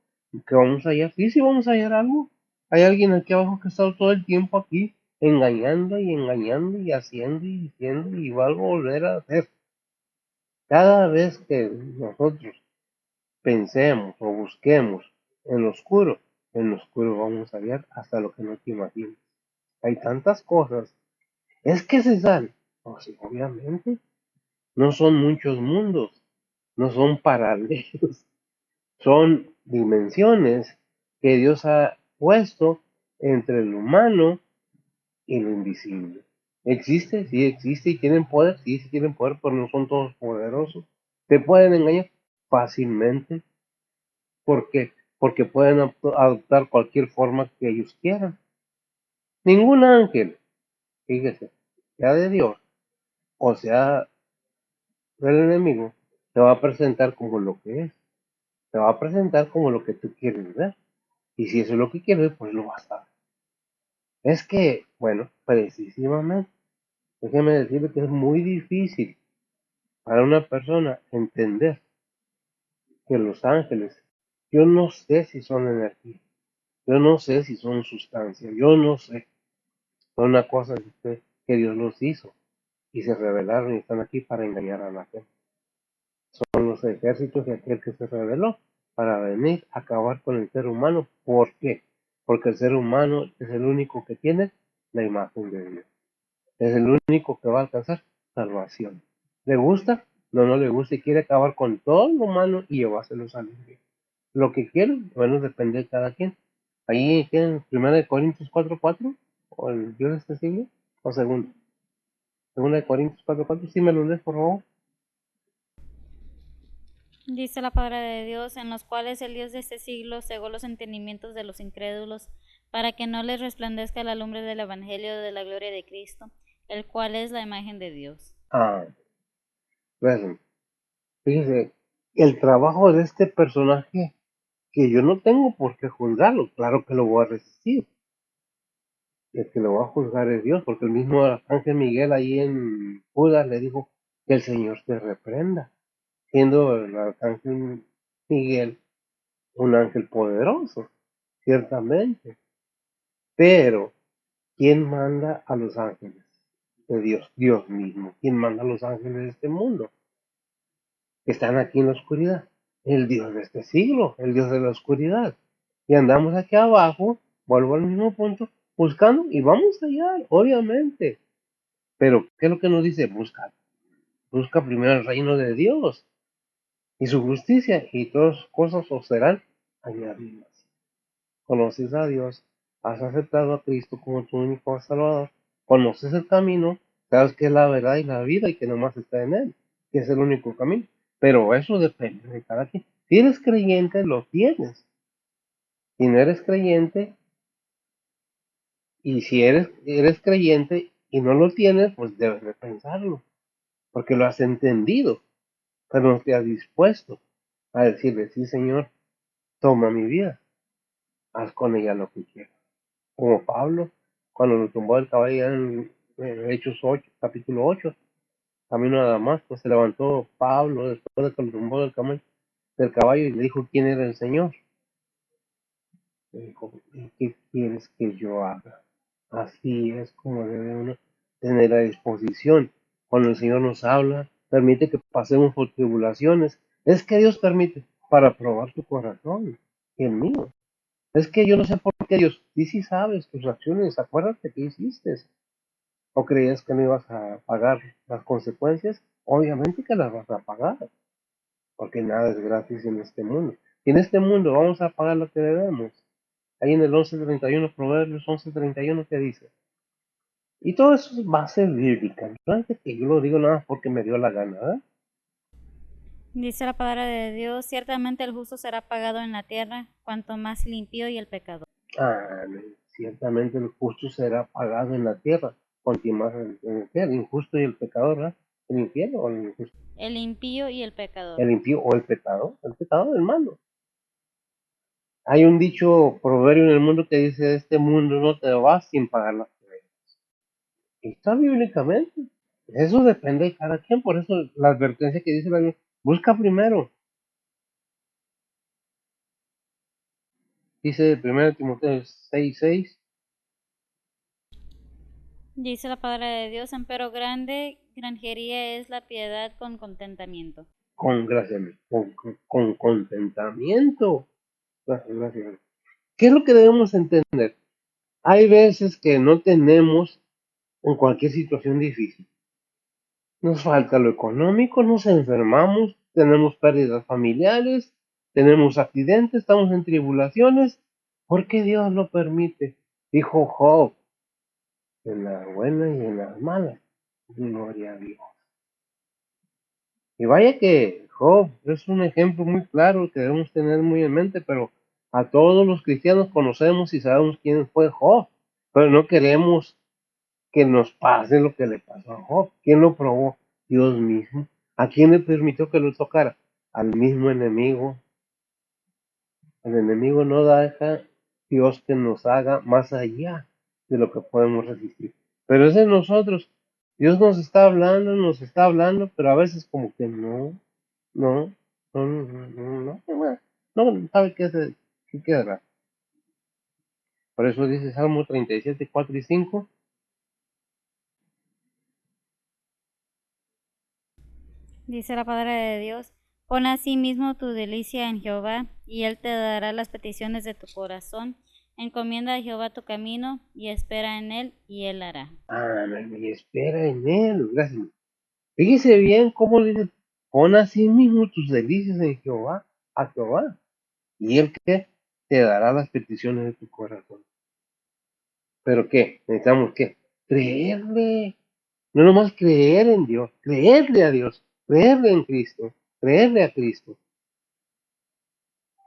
¿Qué vamos a hallar? Sí, sí, vamos a hallar algo. Hay alguien aquí abajo que ha estado todo el tiempo aquí, engañando y haciendo y diciendo y va a volver a hacer. Cada vez que nosotros pensemos o busquemos en lo oscuro vamos a hallar hasta lo que no te imaginas. Hay tantas cosas. Es que se sale. Oh, sí, obviamente. No son muchos mundos. No son paralelos. Son dimensiones que Dios ha puesto entre lo humano y lo invisible. ¿Existe? Sí existe y tienen poder, sí, sí tienen poder, pero no son todos poderosos. Te pueden engañar fácilmente. ¿Por qué? Porque pueden adoptar cualquier forma que ellos quieran. Ningún ángel, fíjese, sea de Dios o sea del enemigo, te va a presentar como lo que es. Te va a presentar como lo que tú quieres ver. Y si eso es lo que quieres, pues lo vas a ver. Es que, bueno, precisamente, déjeme decirle que es muy difícil para una persona entender que los ángeles, yo no sé si son energía, yo no sé si son sustancia, yo no sé. Son una cosa que Dios los hizo y se revelaron y están aquí para engañar a la gente. Son los ejércitos de aquel que se reveló para venir a acabar con el ser humano. ¿Por qué? Porque el ser humano es el único que tiene la imagen de Dios. Es el único que va a alcanzar salvación. ¿Le gusta? No, no le gusta y quiere acabar con todo lo humano y llevárselos al infierno. Lo que quiere, bueno, depende de cada quien. Ahí en 1 Corintios 4:4, o el Dios de este siglo, o segundo. 2 Corintios 4:4, sí me lo lees, por favor. Dice la palabra de Dios, en los cuales el Dios de este siglo cegó los entendimientos de los incrédulos, para que no les resplandezca la lumbre del Evangelio de la gloria de Cristo, el cual es la imagen de Dios. Ah, pues, fíjese, el trabajo de este personaje, que yo no tengo por qué juzgarlo, claro que lo voy a resistir. El que lo va a juzgar es Dios, porque el mismo ángel Miguel ahí en Judas le dijo que el Señor te reprenda, siendo el arcángel Miguel un ángel poderoso, ciertamente. Pero, ¿quién manda a los ángeles de Dios? Dios mismo. ¿Quién manda a los ángeles de este mundo? Que están aquí en la oscuridad. El Dios de este siglo, el Dios de la oscuridad. Y andamos aquí abajo, vuelvo al mismo punto, buscando y vamos allá, obviamente. Pero, ¿qué es lo que nos dice? Busca. Busca primero el reino de Dios y su justicia, y todas cosas os serán añadidas. Conoces a Dios, has aceptado a Cristo como tu único Salvador, conoces el camino, Sabes que es la verdad y la vida y que nomás está en Él, que es el único camino. Pero eso depende de cada quien. Si eres creyente, lo tienes. Si no eres creyente, y si eres creyente y no lo tienes, pues debes de pensarlo, porque lo has entendido, pero no te has dispuesto a decirle, sí, Señor, toma mi vida, haz con ella lo que quieras. Como Pablo, cuando lo tumbó el caballo en Hechos 8, capítulo 8, camino a Damasco, se levantó Pablo después de que lo tumbó del caballo y le dijo quién era el Señor. Le dijo, "¿Y qué quieres que yo haga?". Así es como debe uno tener a disposición. Cuando el Señor nos habla, permite que pasemos por tribulaciones. Es que Dios permite para probar tu corazón y el mío. Es que yo no sé por qué Dios, sí, sí sabes tus acciones, acuérdate que hiciste. ¿O creías que no ibas a pagar las consecuencias? Obviamente que las vas a pagar, porque nada es gratis en este mundo. Y en este mundo vamos a pagar lo que debemos. Ahí en el 11:31, Proverbios 11:31, que dice. Y todo eso es base bíblica. No es de que yo lo digo nada más porque me dio la gana, ¿verdad? Dice la palabra de Dios, ciertamente el justo será pagado en la tierra, cuanto más limpio y el pecador. Ciertamente el justo será pagado en la tierra. Continuar en el cielo, el injusto y el pecador, ¿verdad? ¿El infierno o el injusto? El impío y el pecador. El impío o el pecador, hermano. Hay un dicho proverbio en el mundo que dice, de este mundo no te vas sin pagar las deudas. Y está bíblicamente. Eso depende de cada quien, por eso la advertencia que dice la Biblia, busca primero. Dice 1 Timoteo 6:6, Dice la palabra de Dios, empero grande granjería es la piedad con contentamiento. con gracia, con contentamiento. Gracias. ¿Qué es lo que debemos entender? Hay veces que no tenemos en cualquier situación difícil. Nos falta lo económico, nos enfermamos, tenemos pérdidas familiares, tenemos accidentes, estamos en tribulaciones. ¿Por qué Dios lo permite? Dijo Job, en las buenas y en las malas. Gloria a Dios. Y vaya que Job es un ejemplo muy claro que debemos tener muy en mente, pero a todos los cristianos conocemos y sabemos quién fue Job, pero no queremos que nos pase lo que le pasó a Job. ¿Quién lo probó? Dios mismo. ¿A quién le permitió que lo tocara? Al mismo enemigo. El enemigo no deja Dios que nos haga más allá de lo que podemos resistir. Pero es en nosotros. Dios nos está hablando, pero a veces como que no, no sabe qué quedará. Por eso dice Salmo 37, 4 y 5. Dice la palabra de Dios, pon a sí mismo tu delicia en Jehová, y él te dará las peticiones de tu corazón. Encomienda a Jehová tu camino, y espera en él, y él hará. Y espera en él. Gracias. Fíjese bien cómo dice, pon a sí mismo tus delicias en Jehová, a Jehová, y él que te dará las peticiones de tu corazón. ¿Pero qué? Necesitamos qué? Creerle. No nomás creer en Dios, creerle a Dios, creerle en Cristo, creerle a Cristo.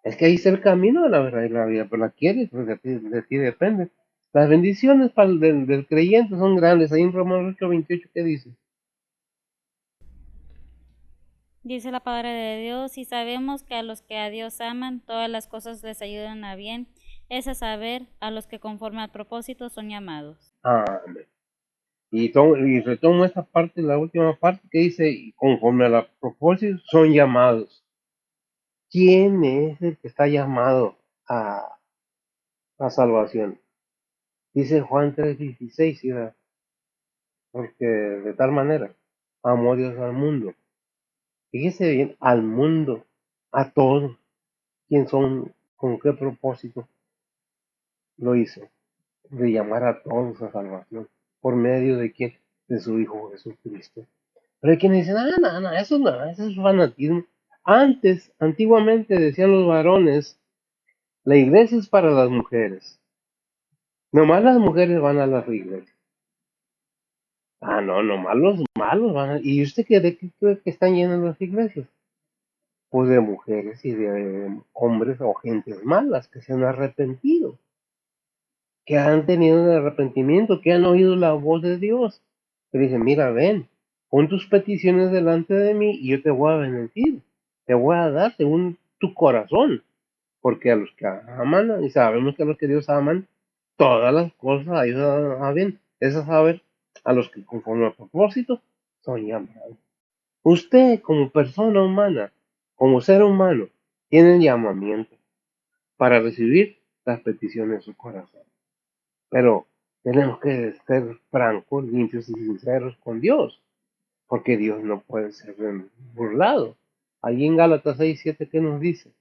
Es que ahí está el camino de la verdad y la vida, pero la quieres, pues de ti depende. Las bendiciones para del creyente son grandes. Ahí en Romanos 8:28, ¿qué dice? Dice la palabra de Dios, y sabemos que a los que a Dios aman, todas las cosas les ayudan a bien, es a saber, a los que conforme al propósito son llamados. Amén. Y retomo esta parte, la última parte que dice, y conforme a la propósito son llamados. ¿Quién es el que está llamado a salvación? Dice Juan 3:16, ¿sí? Porque de tal manera amó Dios al mundo. Fíjese bien, al mundo, a todos. ¿Quién son? ¿Con qué propósito lo hizo? De llamar a todos a salvación. ¿Por medio de quién? De su Hijo Jesucristo. Pero hay quienes dicen, eso es fanatismo. Antiguamente decían los varones, la iglesia es para las mujeres. Nomás las mujeres van a las iglesias. Ah, no, no, malos, malos van ¿Y usted de qué cree que están llenas las iglesias? Pues de mujeres y de hombres o gentes malas que se han arrepentido, que han tenido un arrepentimiento, que han oído la voz de Dios. Que dicen, mira, ven, pon tus peticiones delante de mí y yo te voy a bendecir. Te voy a dar según tu corazón. Porque a los que aman, y sabemos que a los que Dios aman, todas las cosas ayudan a bien. Es a saber, a los que conforme al propósito son llamados. Usted, como persona humana, como ser humano, tiene el llamamiento para recibir las peticiones de su corazón. Pero tenemos que ser francos, limpios y sinceros con Dios, porque Dios no puede ser burlado. Allí en Gálatas 6:7, ¿qué nos dice?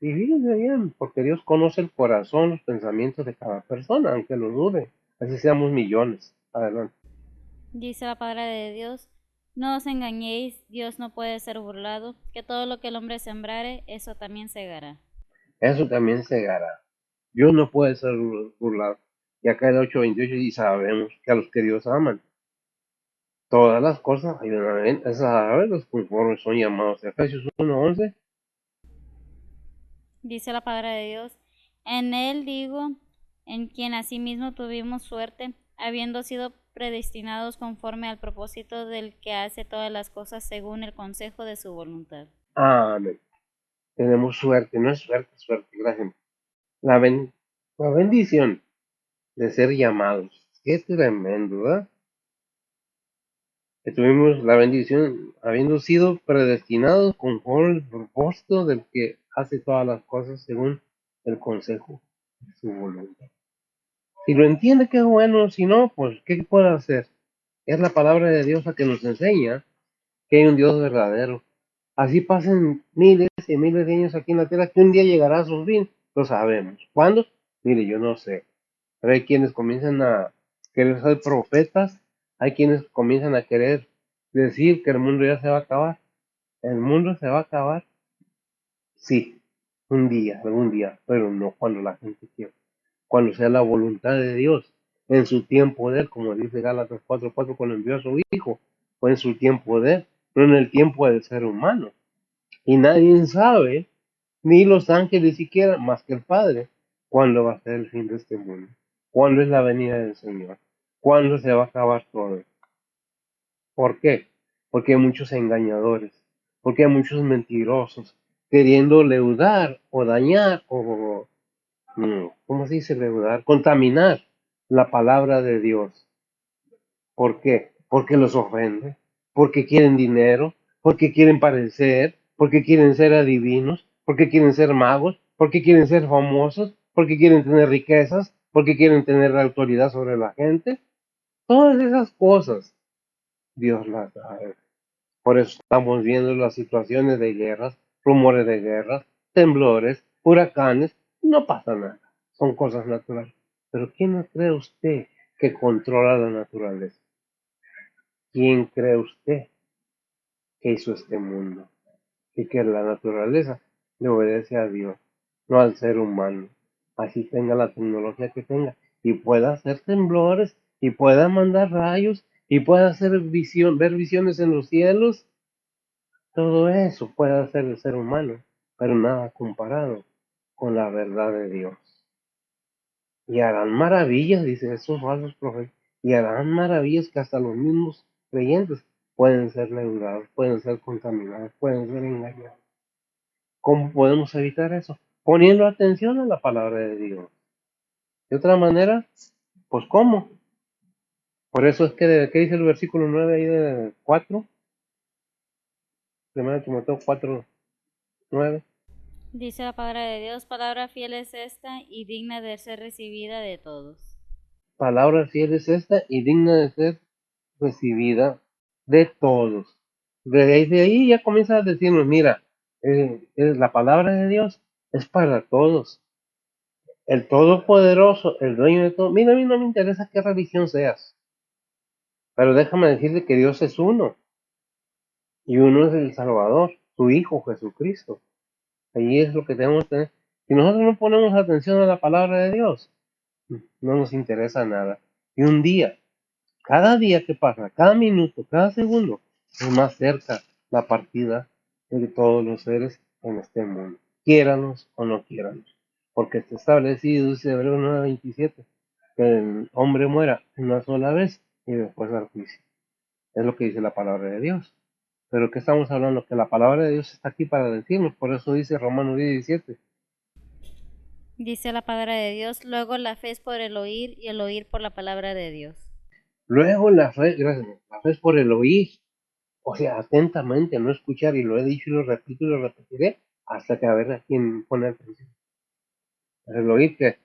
Y fíjense bien, porque Dios conoce el corazón, los pensamientos de cada persona, aunque lo dude. Así seamos millones. Adelante. Dice la palabra de Dios, no os engañéis, Dios no puede ser burlado, que todo lo que el hombre sembrare, eso también segará. Eso también se hará. Dios no puede ser burlado. Y acá el 8:28 y sabemos que a los que Dios aman, todas las cosas ayudan a bien. Es a ver, los conformes son llamados. Efesios 1:11. Dice la palabra de Dios, en él digo, en quien asimismo tuvimos suerte, habiendo sido predestinados conforme al propósito del que hace todas las cosas según el consejo de su voluntad. Amén. Tenemos suerte, no es suerte, suerte, gracias. La, ben- la bendición de ser llamados. Qué tremendo, ¿verdad? Que tuvimos la bendición, habiendo sido predestinados conforme el propósito del que hace todas las cosas según el consejo de su voluntad. Si lo entiende, qué bueno, si no, pues, ¿qué puede hacer? Es la palabra de Dios la que nos enseña que hay un Dios verdadero. Así pasen miles y miles de años aquí en la tierra, que un día llegará a su fin, lo sabemos. ¿Cuándo? Mire, yo no sé. Pero hay quienes comienzan a querer ser profetas, hay quienes comienzan a querer decir que el mundo ya se va a acabar. El mundo se va a acabar, sí, un día, algún día, pero no cuando la gente quiera, cuando sea la voluntad de Dios, en su tiempo de él, como dice Gálatas 4:4, cuando envió a su Hijo, fue en su tiempo de él, no en el tiempo del ser humano. Y nadie sabe, ni los ángeles siquiera, más que el Padre, cuándo va a ser el fin de este mundo, cuándo es la venida del Señor, cuándo se va a acabar todo. ¿Por qué? Porque hay muchos engañadores, porque hay muchos mentirosos, queriendo leudar o dañar o, ¿cómo se dice leudar? Contaminar la palabra de Dios. ¿Por qué? Porque los ofende, porque quieren dinero, porque quieren parecer, porque quieren ser adivinos, porque quieren ser magos, porque quieren ser famosos, porque quieren tener riquezas, porque quieren tener autoridad sobre la gente. Todas esas cosas Dios las da. Por eso estamos viendo las situaciones de guerras, rumores de guerras, temblores, huracanes. No pasa nada, son cosas naturales. Pero ¿quién no cree usted que controla la naturaleza? ¿Quién cree usted que hizo este mundo? Y que la naturaleza le obedece a Dios, no al ser humano. Así tenga la tecnología que tenga y pueda hacer temblores y pueda mandar rayos y pueda hacer ver visiones en los cielos. Todo eso puede hacer el ser humano, pero nada comparado con la verdad de Dios. Y harán maravillas, dice esos falsos profetas, y harán maravillas que hasta los mismos creyentes pueden ser leudados, pueden ser contaminados, pueden ser engañados. ¿Cómo podemos evitar eso? Poniendo atención a la palabra de Dios. De otra manera, pues ¿cómo? Por eso es que, ¿qué dice el versículo 9 ahí de 4? 1 Timoteo 4:9. Dice la palabra de Dios, palabra fiel es esta y digna de ser recibida de todos. Palabra fiel es esta y digna de ser recibida de todos. De ahí ya comienza a decirnos, mira, la palabra de Dios es para todos. El Todopoderoso, el dueño de todo. Mira, a mí no me interesa qué religión seas, pero déjame decirte que Dios es uno y uno es el Salvador, su Hijo Jesucristo. Ahí es lo que tenemos que tener. Si nosotros no ponemos atención a la palabra de Dios, no nos interesa nada. Y un día, cada día que pasa, cada minuto, cada segundo, es más cerca la partida de todos los seres en este mundo, quiéranos o no quiéranos, porque está establecido, dice Hebreos 9:27, que el hombre muera una sola vez y después al juicio. Es lo que dice la palabra de Dios. Pero ¿qué estamos hablando? Que la palabra de Dios está aquí para decirnos, por eso dice Romanos 17. Dice la palabra de Dios, luego la fe es por el oír y el oír por la palabra de Dios. Luego la fe, gracias, la fe es por el oír, o sea, atentamente, no escuchar, y lo he dicho y lo repito y lo repetiré hasta que a ver a quién pone atención. El oír que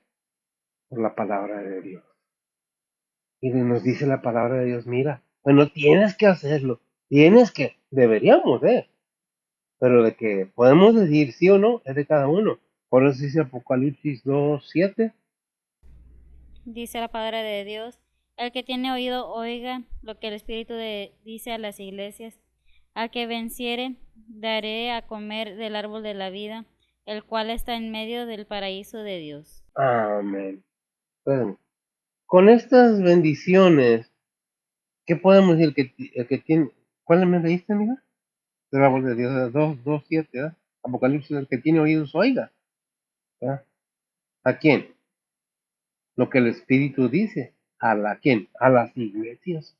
por la palabra de Dios. Y nos dice la palabra de Dios, mira, bueno, tienes que hacerlo, deberíamos, pero de que podemos decir sí o no, es de cada uno. Por eso dice Apocalipsis 2:7. Dice la palabra de Dios, el que tiene oído oiga lo que el Espíritu dice a las iglesias. Al que venciere, daré a comer del árbol de la vida, el cual está en medio del paraíso de Dios. Amén. Bueno, con estas bendiciones, ¿qué podemos decir? El que tiene, ¿cuál me leíste, amiga? Del árbol de Dios, 2:7, ¿verdad? Apocalipsis, el que tiene oídos oiga, ¿verdad? ¿A quién? Lo que el Espíritu dice. ¿A la quién? A las iglesias.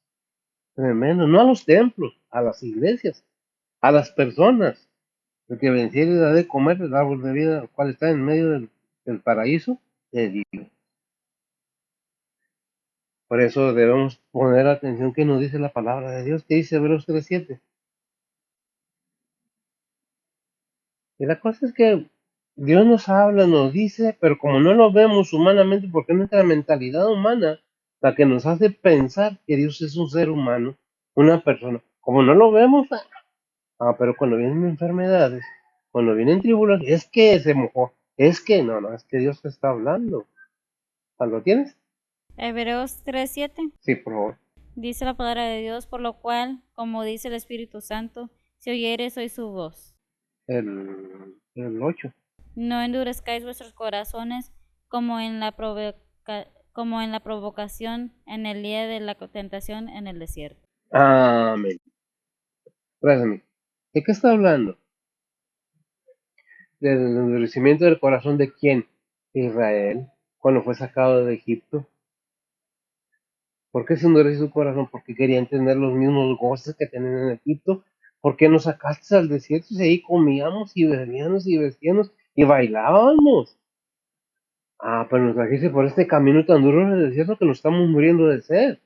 Tremendo. No a los templos, a las iglesias, a las personas. El que venciere da de comer el árbol de vida, el cual está en medio del paraíso de Dios. Por eso debemos poner atención que nos dice la palabra de Dios, que dice Hebreos 3:7. Y la cosa es que Dios nos habla, nos dice, pero como no lo vemos humanamente, porque es nuestra mentalidad humana la que nos hace pensar que Dios es un ser humano, una persona. Como no lo vemos, pero cuando vienen enfermedades, cuando vienen tribulaciones, es que se mojó, es que no, es que Dios te está hablando. ¿Lo tienes? Hebreos 3:7 Sí, por favor. dice la palabra de Dios, por lo cual, como dice el Espíritu Santo, si oyeres hoy su voz, El 8. no endurezcáis vuestros corazones como en la como en la provocación en el día de la tentación en el desierto. Amén. Gracias, amigo. ¿De qué está hablando? Del endurecimiento del corazón de quién? Israel, cuando fue sacado de Egipto. ¿Por qué se endureció su corazón? Porque querían tener los mismos goces que tenían en Egipto. ¿Por qué nos sacaste al desierto y ahí comíamos y bebíamos y vestíamos y bailábamos? Pero nos trajiste por este camino tan duro en el desierto que nos estamos muriendo de sed.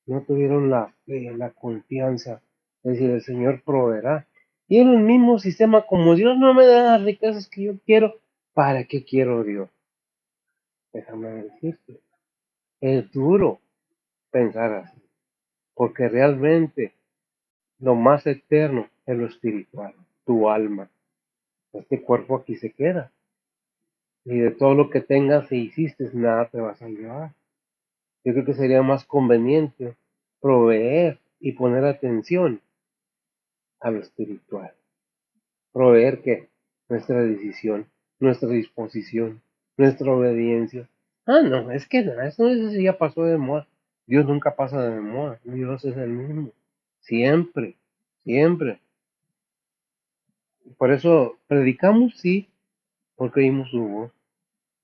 No tuvieron la fe, la confianza, es decir, el Señor proveerá. Y en el mismo sistema, como Dios no me da las riquezas que yo quiero, ¿para qué quiero Dios? Déjame decirte, es duro pensar así, porque realmente lo más eterno es lo espiritual, tu alma. Este cuerpo aquí se queda. Y de todo lo que tengas e hiciste, nada te vas a llevar. Yo creo que sería más conveniente proveer y poner atención a lo espiritual. Proveer que nuestra decisión, nuestra disposición, nuestra obediencia. No, es que no, eso ya pasó de moda. Dios nunca pasa de moda. Dios es el mismo. Siempre, siempre. Por eso predicamos, sí, porque oímos su voz.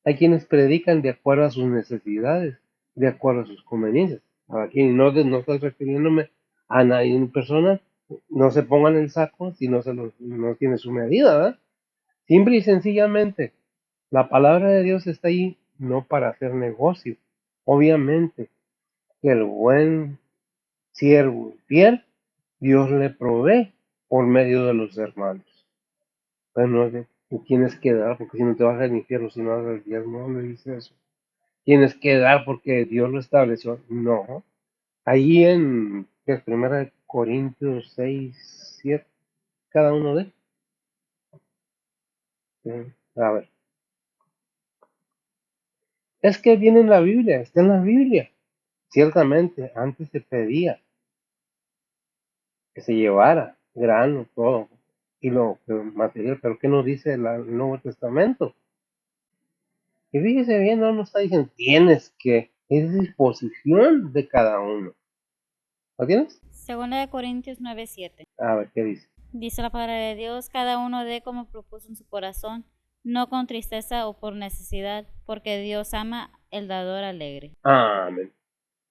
Hay quienes predican de acuerdo a sus necesidades, de acuerdo a sus conveniencias. Aquí no estoy refiriéndome a nadie en persona, no se pongan el saco si no tiene su medida, ¿verdad? Simple y sencillamente, la palabra de Dios está ahí no para hacer negocio. Obviamente, que el buen siervo fiel, Dios le provee por medio de los hermanos. Pero no es de tú tienes que dar, porque si no te vas al infierno, si no das el diezmo, no le dice eso. Tienes que dar porque Dios lo estableció. No. Ahí en ¿qué es? Primera de Corintios 6:7, cada uno de. A ver. Es que viene en la Biblia, está en la Biblia. Ciertamente, antes se pedía que se llevara grano, todo, y lo material, pero ¿qué nos dice el Nuevo Testamento? Y fíjese bien, no nos está diciendo, tienes que. Es disposición de cada uno. ¿Lo tienes? Segunda de Corintios 9:7. A ver, ¿qué dice? Dice la palabra de Dios, cada uno dé como propuso en su corazón, no con tristeza o por necesidad, porque Dios ama el dador alegre. Amén.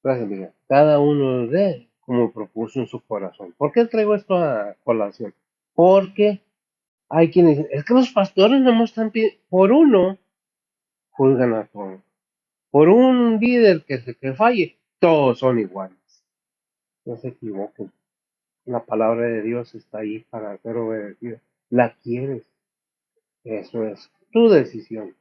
Gracias, Miguel. Cada uno de como propuso en su corazón. ¿Por qué traigo esto a colación? Porque hay quienes dicen, es que los pastores no están pidiendo, por uno, juzgan a todos. Por un líder que falle, todos son iguales. No se equivoquen. La palabra de Dios está ahí para ser obedecida. La quieres. Eso es tu decisión.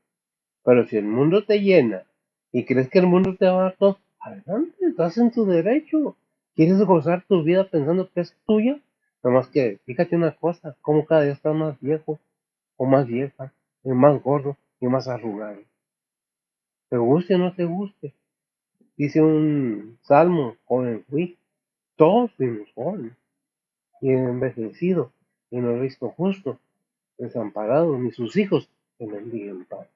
Pero si el mundo te llena y crees que el mundo te va a dar todo, adelante, estás en tu derecho. ¿Quieres gozar tu vida pensando que es tuya? Nomás que, fíjate una cosa, como cada día estás más viejo o más vieja, y más gordo y más arrugado. Te guste o no te guste. Dice un salmo, joven fui, todos fuimos jóvenes, y he envejecido, y no he visto justo, desamparado, ni sus hijos que mendiguen pan.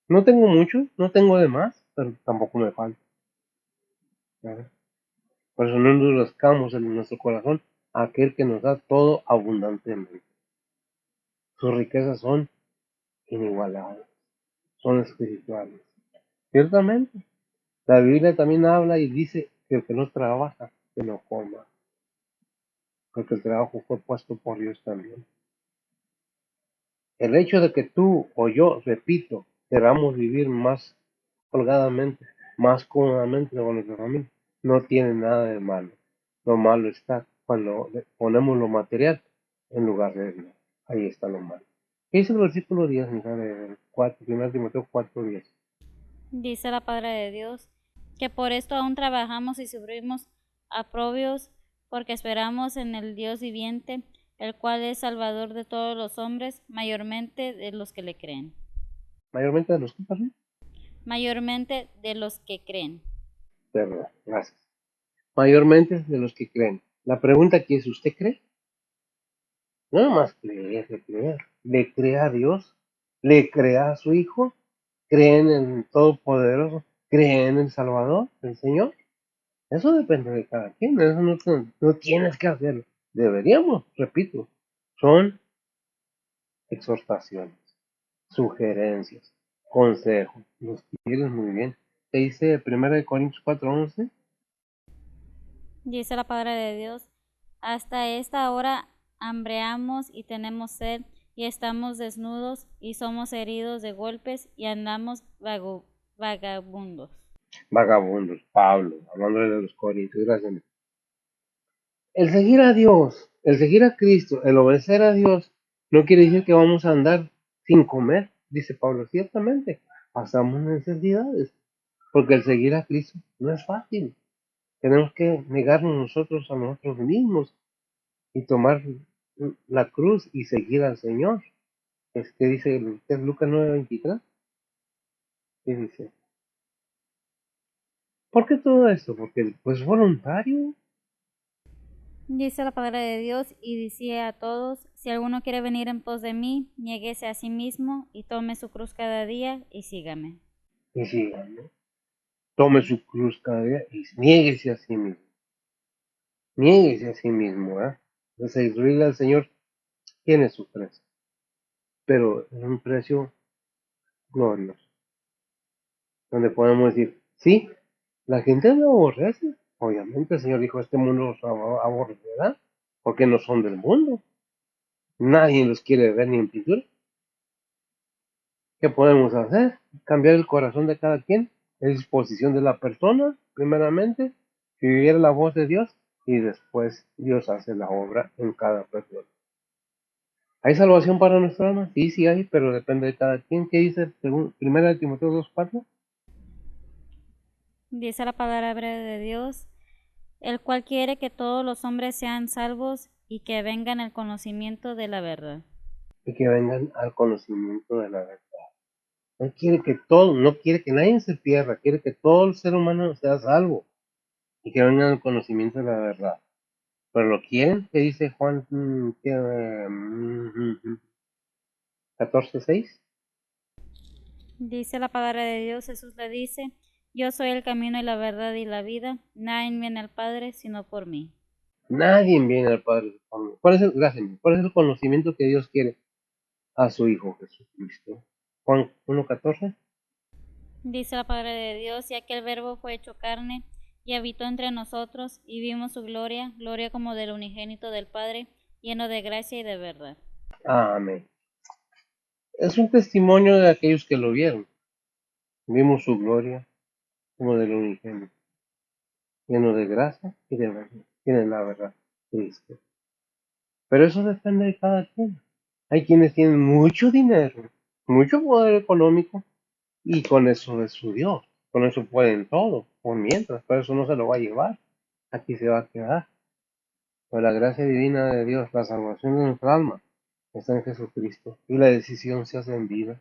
No tengo mucho, no tengo de más, pero tampoco me falta. ¿Verdad? Por eso no endurezcamos en nuestro corazón a aquel que nos da todo abundantemente. Sus riquezas son inigualables, son espirituales. Ciertamente, la Biblia también habla y dice que el que no trabaja, que no coma, porque el trabajo fue puesto por Dios también. El hecho de que tú o yo, repito, queramos vivir más holgadamente, más cómodamente con nuestra familia, no tiene nada de malo. Lo malo está cuando ponemos lo material en lugar de Dios. Ahí está lo malo. ¿Qué dice el versículo 10, mija, de 1 Timoteo 4:10? Dice la palabra de Dios, que por esto aún trabajamos y sufrimos aprobios, porque esperamos en el Dios viviente, el cual es Salvador de todos los hombres, mayormente de los que le creen. Mayormente de los que pasan. Mayormente de los que creen. Perdón, gracias. Mayormente de los que creen. La pregunta aquí es, ¿usted cree? No nomás creer, de creer. ¿Le cree a Dios? ¿Le cree a su Hijo? ¿Cree en el Todopoderoso? ¿Cree en el Salvador, el Señor? Eso depende de cada quien. Eso no tienes que hacerlo. Deberíamos, repito. Son exhortaciones, sugerencias, consejos. Los quieres muy bien. Te dice 1 Corintios 4:11. Dice la palabra de Dios, hasta esta hora hambreamos y tenemos sed, y estamos desnudos y somos heridos de golpes y andamos vagabundos. Vagabundos, Pablo, hablando de los Corintios. Gracias. El seguir a Dios, el seguir a Cristo, el obedecer a Dios, no quiere decir que vamos a andar sin comer, dice Pablo. Ciertamente, pasamos necesidades, porque el seguir a Cristo no es fácil. Tenemos que negarnos nosotros a nosotros mismos y tomar la cruz y seguir al Señor. Que dice Lucas 9:23. ¿Qué dice? ¿Por qué todo esto? Porque pues voluntario. Dice la palabra de Dios y decía a todos, si alguno quiere venir en pos de mí, niéguese a sí mismo y tome su cruz cada día y sígame. Y sigan, ¿no? Tome su cruz cada día y niéguese a sí mismo. Niéguese a sí mismo, ¿eh? De servirle al Señor tiene su precio, pero es un precio glorioso, donde podemos decir, sí, la gente me aborrece. Obviamente el Señor dijo, este mundo los aborrecerá, porque no son del mundo. Nadie los quiere ver ni en pintura. ¿Qué podemos hacer? Cambiar el corazón de cada quien, la disposición de la persona, primeramente, vivir la voz de Dios, y después Dios hace la obra en cada persona. ¿Hay salvación para nuestra alma? Sí, sí hay, pero depende de cada quien. ¿Qué dice según 1 Timoteo 2:4? Dice la palabra de Dios, el cual quiere que todos los hombres sean salvos y que vengan al conocimiento de la verdad. Y que vengan al conocimiento de la verdad. Él quiere que todo, no quiere que nadie se pierda, quiere que todo el ser humano sea salvo y que vengan al conocimiento de la verdad. Pero lo quieren, ¿qué dice Juan 14:6? Dice la palabra de Dios, Jesús le dice, yo soy el camino y la verdad y la vida, nadie viene al Padre sino por mí. Nadie viene al Padre por mí. Gracias, ¿cuál es el conocimiento que Dios quiere a su Hijo Jesucristo? Juan 1:14. Dice la palabra de Dios, y aquel verbo fue hecho carne y habitó entre nosotros y vimos su gloria, gloria como del unigénito del Padre, lleno de gracia y de verdad. Amén. Es un testimonio de aquellos que lo vieron. Vimos su gloria como del unigénito, lleno de gracia y de verdad. Tiene la verdad, Cristo. Pero eso depende de cada quien. Hay quienes tienen mucho dinero, mucho poder económico, y con eso es su Dios. Con eso pueden todo, por mientras, pero eso no se lo va a llevar. Aquí se va a quedar. Por la gracia divina de Dios, la salvación de nuestra alma está en Jesucristo. Y la decisión se hace en vida,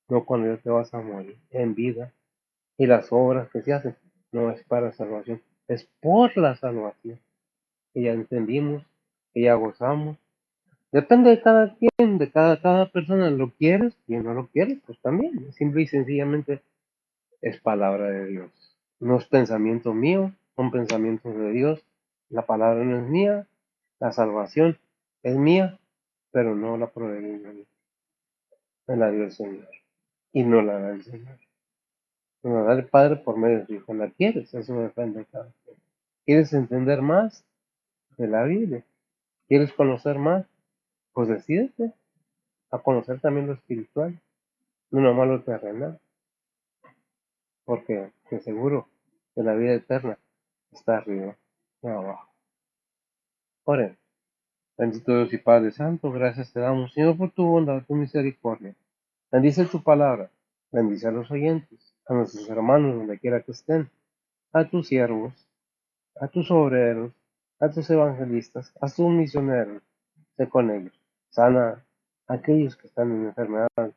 no cuando ya te vas a morir, en vida. Y las obras que se hacen no es para salvación, es por la salvación. Que ya entendimos, que ya gozamos. Depende de cada quien, de cada persona. ¿Lo quieres? Y no lo quieres, pues también. Simple y sencillamente es palabra de Dios. No es pensamiento mío, son pensamientos de Dios. La palabra no es mía, la salvación es mía, pero no la proveí yo. Me la dio el Señor. Y no la da el Señor. Me la da el Padre por medio de su Hijo. ¿La quieres? Eso depende de cada quien. ¿Quieres entender más de la Biblia? ¿Quieres conocer más? Pues decídete a conocer también lo espiritual, no nomás lo terrenal, porque te aseguro que la vida eterna está arriba, no abajo. Oren. Bendito Dios y Padre Santo, gracias te damos, Señor, por tu bondad, tu misericordia. Bendice tu palabra, bendice a los oyentes, a nuestros hermanos donde quiera que estén, a tus siervos, a tus obreros, a tus evangelistas, a tus misioneros, sé con ellos. Sana a aquellos que están en enfermedad,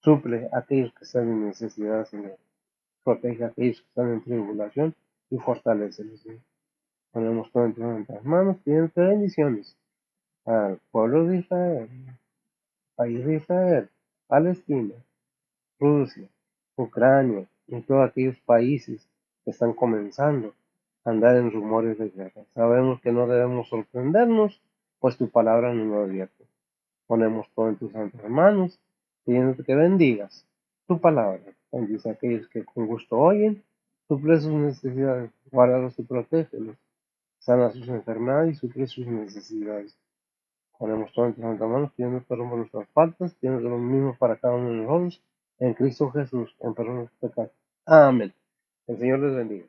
suple a aquellos que están en necesidad, Señor. Protege a aquellos que están en tribulación y fortalecelos, Señor. Ponemos todo en nuestras manos, pidiendo bendiciones al pueblo de Israel, país de Israel, Palestina, Rusia, Ucrania y todos aquellos países que están comenzando a andar en rumores de guerra. Sabemos que no debemos sorprendernos, pues tu palabra no nos advierte. Ponemos todo en tus santas manos, pidiéndote que bendigas tu palabra. Bendice a aquellos que con gusto oyen, suple sus necesidades, guárdalos y protégelos, sana sus enfermedades y suple sus necesidades. Ponemos todo en tus santas manos, pidiendo perdón por nuestras faltas, pidiendo lo mismo para cada uno de nosotros, en Cristo Jesús, en perdón de nuestros pecados. Amén. El Señor les bendiga.